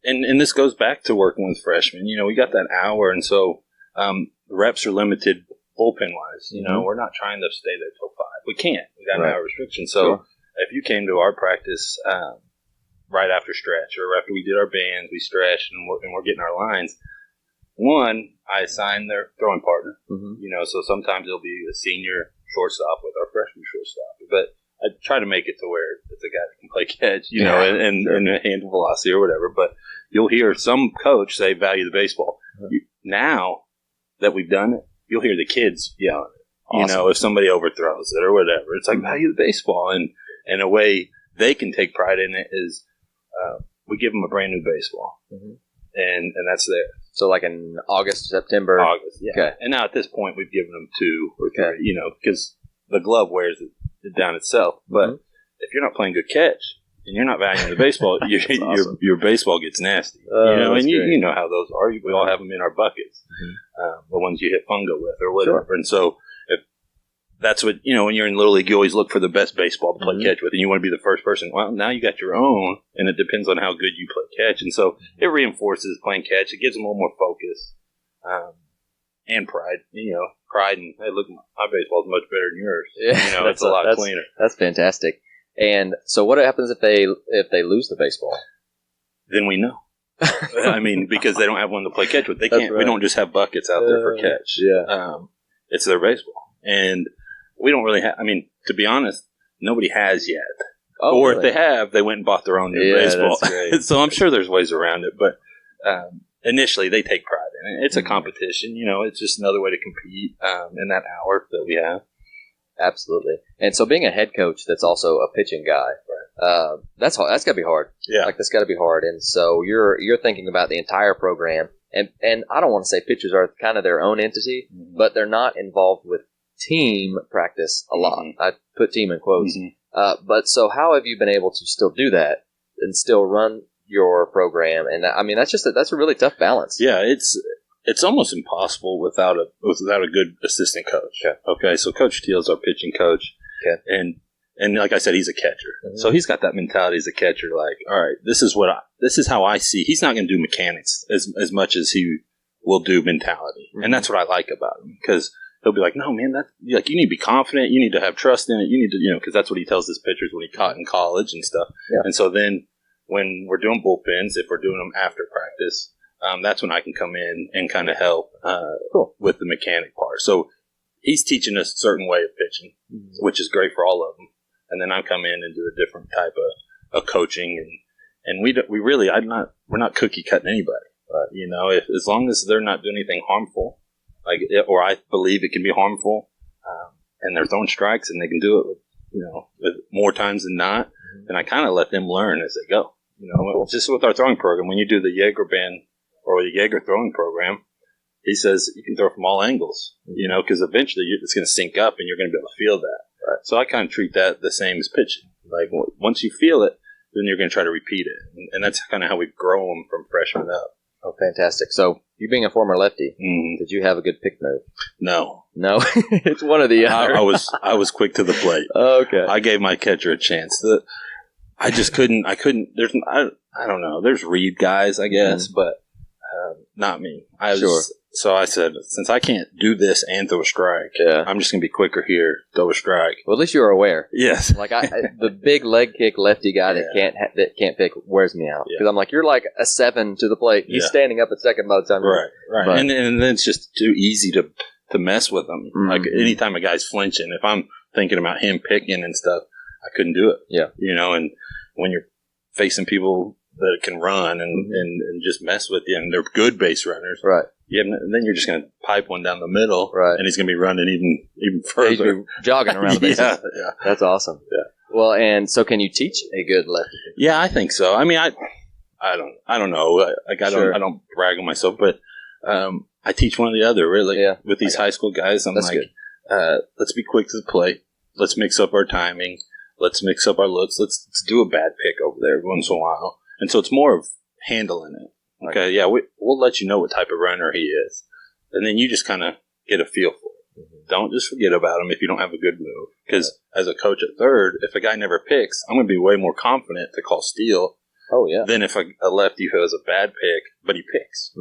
and this goes back to working with freshmen. We got that hour, and so The reps are limited bullpen-wise. You know, we're not trying to stay there till 5. We can't. We got no restrictions. So if you came to our practice right after stretch or after we did our bands, we stretched and we're getting our lines. One, I assign their throwing partner. You know, so sometimes it'll be a senior shortstop with our freshman shortstop. But I try to make it to where it's a guy that can play catch, you know, and handle velocity or whatever. But you'll hear some coach say value the baseball. Now that we've done it, you'll hear the kids yelling it. You know, if somebody overthrows it or whatever, it's like value the baseball. And a way they can take pride in it is we give them a brand new baseball. And that's there. So like in August, September? August, yeah. Okay. And now at this point, we've given them 2 or 3, you know, because the glove wears it down itself. But if you're not playing good catch and you're not valuing the baseball, your baseball gets nasty. You know, and you know how those are. We all have them in our buckets, the ones you hit fungo with or whatever. And so if that's what, you know, when you're in Little League, you always look for the best baseball to play catch with, and you want to be the first person. Well, now you got your own, and it depends on how good you play catch. And so it reinforces playing catch. It gives them a little more focus and pride. You know, pride and, hey, look, my baseball's much better than yours. Yeah, you know, it's a lot cleaner. That's fantastic. And so what happens if they lose the baseball? Then we know. I mean, because they don't have one to play catch with. They can't. We don't just have buckets out there for catch. It's their baseball. And we don't really have, I mean, to be honest, nobody has yet. Or if they have, they went and bought their own new baseball. So I'm sure there's ways around it. But initially, they take pride in it. It's a competition. You know, it's just another way to compete in that hour that we have. Absolutely. And so being a head coach that's also a pitching guy, that's got to be hard. Yeah. Like, that's got to be hard. And so you're thinking about the entire program. And I don't want to say pitchers are kind of their own entity, but they're not involved with team practice a lot. I put team in quotes. But so how have you been able to still do that and still run your program? And I mean, that's a really tough balance. Yeah, it's almost impossible without a good assistant coach. Okay, so Coach Teal's our pitching coach. And like I said, he's a catcher. So he's got that mentality as a catcher, like, all right, this is how I see. He's not going to do mechanics as much as he will do mentality. And that's what I like about him, because he'll be like, no, man, you need to be confident. You need to have trust in it. You need to, you know, because that's what he tells his pitchers when he caught in college and stuff. And so then when we're doing bullpens, if we're doing them after practice, that's when I can come in and kind of help with the mechanic part. So he's teaching us a certain way of pitching, which is great for all of them. And then I come in and do a different type of coaching, and we're not cookie cutting anybody. You know, as long as they're not doing anything harmful, or I believe it can be harmful, and they're throwing strikes and they can do it with more times than not, then I kind of let them learn as they go. You know, just with our throwing program, when you do the Jaeger band or the Jaeger throwing program, he says you can throw from all angles, you know, because eventually it's going to sync up and you're going to be able to feel that. So I kind of treat that the same as pitching. Like, once you feel it, then you're going to try to repeat it. And that's kind of how we grow them from freshman up. Oh, fantastic. So, you being a former lefty, did you have a good pick move? No. It's one of the other. I was quick to the plate. Okay. I gave my catcher a chance. I just couldn't. I don't know. There's read guys, I guess, but not me. So I said, since I can't do this and throw a strike, I'm just going to be quicker here, throw a strike. Well, at least you were aware. Yes. Like, the big leg kick lefty guy that can't pick wears me out. Because I'm like, you're like a 7 to the plate. He's standing up at second by the time Right. But, and then it's just too easy to mess with him. Like, anytime a guy's flinching, if I'm thinking about him picking and stuff, I couldn't do it. Yeah. You know, and when you're facing people that can run and just mess with you, and they're good base runners. Right. Yeah, and then you're just going to pipe one down the middle, and he's going to be running even further. He's be jogging around the bases. Yeah. That's awesome. Yeah. Well, and so can you teach a good lefty? Yeah, I think so. I mean, I don't know. I don't brag on myself, but I teach one or the other. Really, with these high school guys, I'm like, let's be quick to the plate. Let's mix up our timing. Let's mix up our looks. Let's do a bad pick over there once in a while. And so it's more of handling it. Okay, we'll let you know what type of runner he is. And then you just kind of get a feel for it. Don't just forget about him if you don't have a good move. Because as a coach at third, if a guy never picks, I'm going to be way more confident to call steal than if a lefty who has a bad pick, but he picks.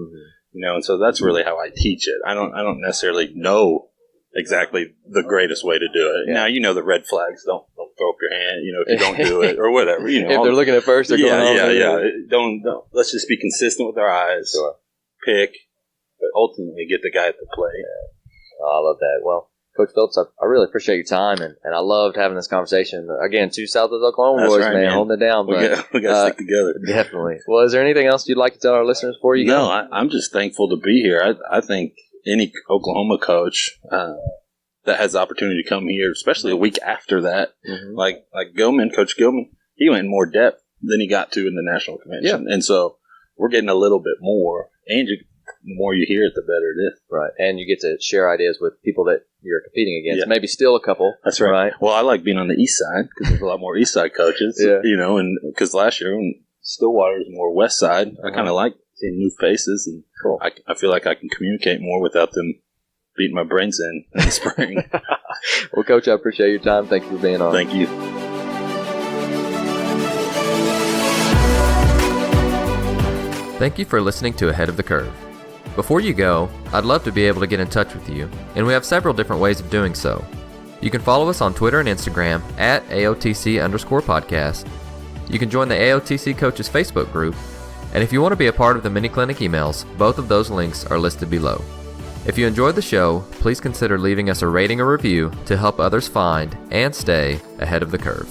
And so that's really how I teach it. I don't necessarily know exactly the greatest way to do it. Yeah. Now, the red flags, don't throw up your hand, if you don't do it or whatever, If they're looking at first, they're going on. Yeah. Don't, let's just be consistent with our eyes. Sure. Pick, but ultimately get the guy at the plate. Yeah. Oh, I love that. Well, Coach Phillips, I really appreciate your time, and I loved having this conversation. Again, 2 Southwest Oklahoma boys, right, man, holding it down. We got to stick together. Definitely. Well, is there anything else you'd like to tell our listeners before you go? No, I'm just thankful to be here. I think any Oklahoma coach that has the opportunity to come here, especially a week after that, like Coach Gilman, he went in more depth than he got to in the national convention. Yeah. And so we're getting a little bit more, and the more you hear it, the better it is. Right. And you get to share ideas with people that you're competing against. Yeah. Maybe still a couple. That's right. Well, I like being on the east side because there's a lot more east side coaches, and because last year when Stillwater was more west side, I kind of like seeing new faces, and cool. I feel like I can communicate more without them beating my brains in the spring. Well, Coach, I appreciate your time. Thank you for being on. Thank you. Thank you for listening to Ahead of the Curve. Before you go, I'd love to be able to get in touch with you, and we have several different ways of doing so. You can follow us on Twitter and Instagram at AOTC_podcast. You can join the AOTC Coaches Facebook group, and if you want to be a part of the mini clinic emails, both of those links are listed below. If you enjoyed the show, please consider leaving us a rating or review to help others find and stay ahead of the curve.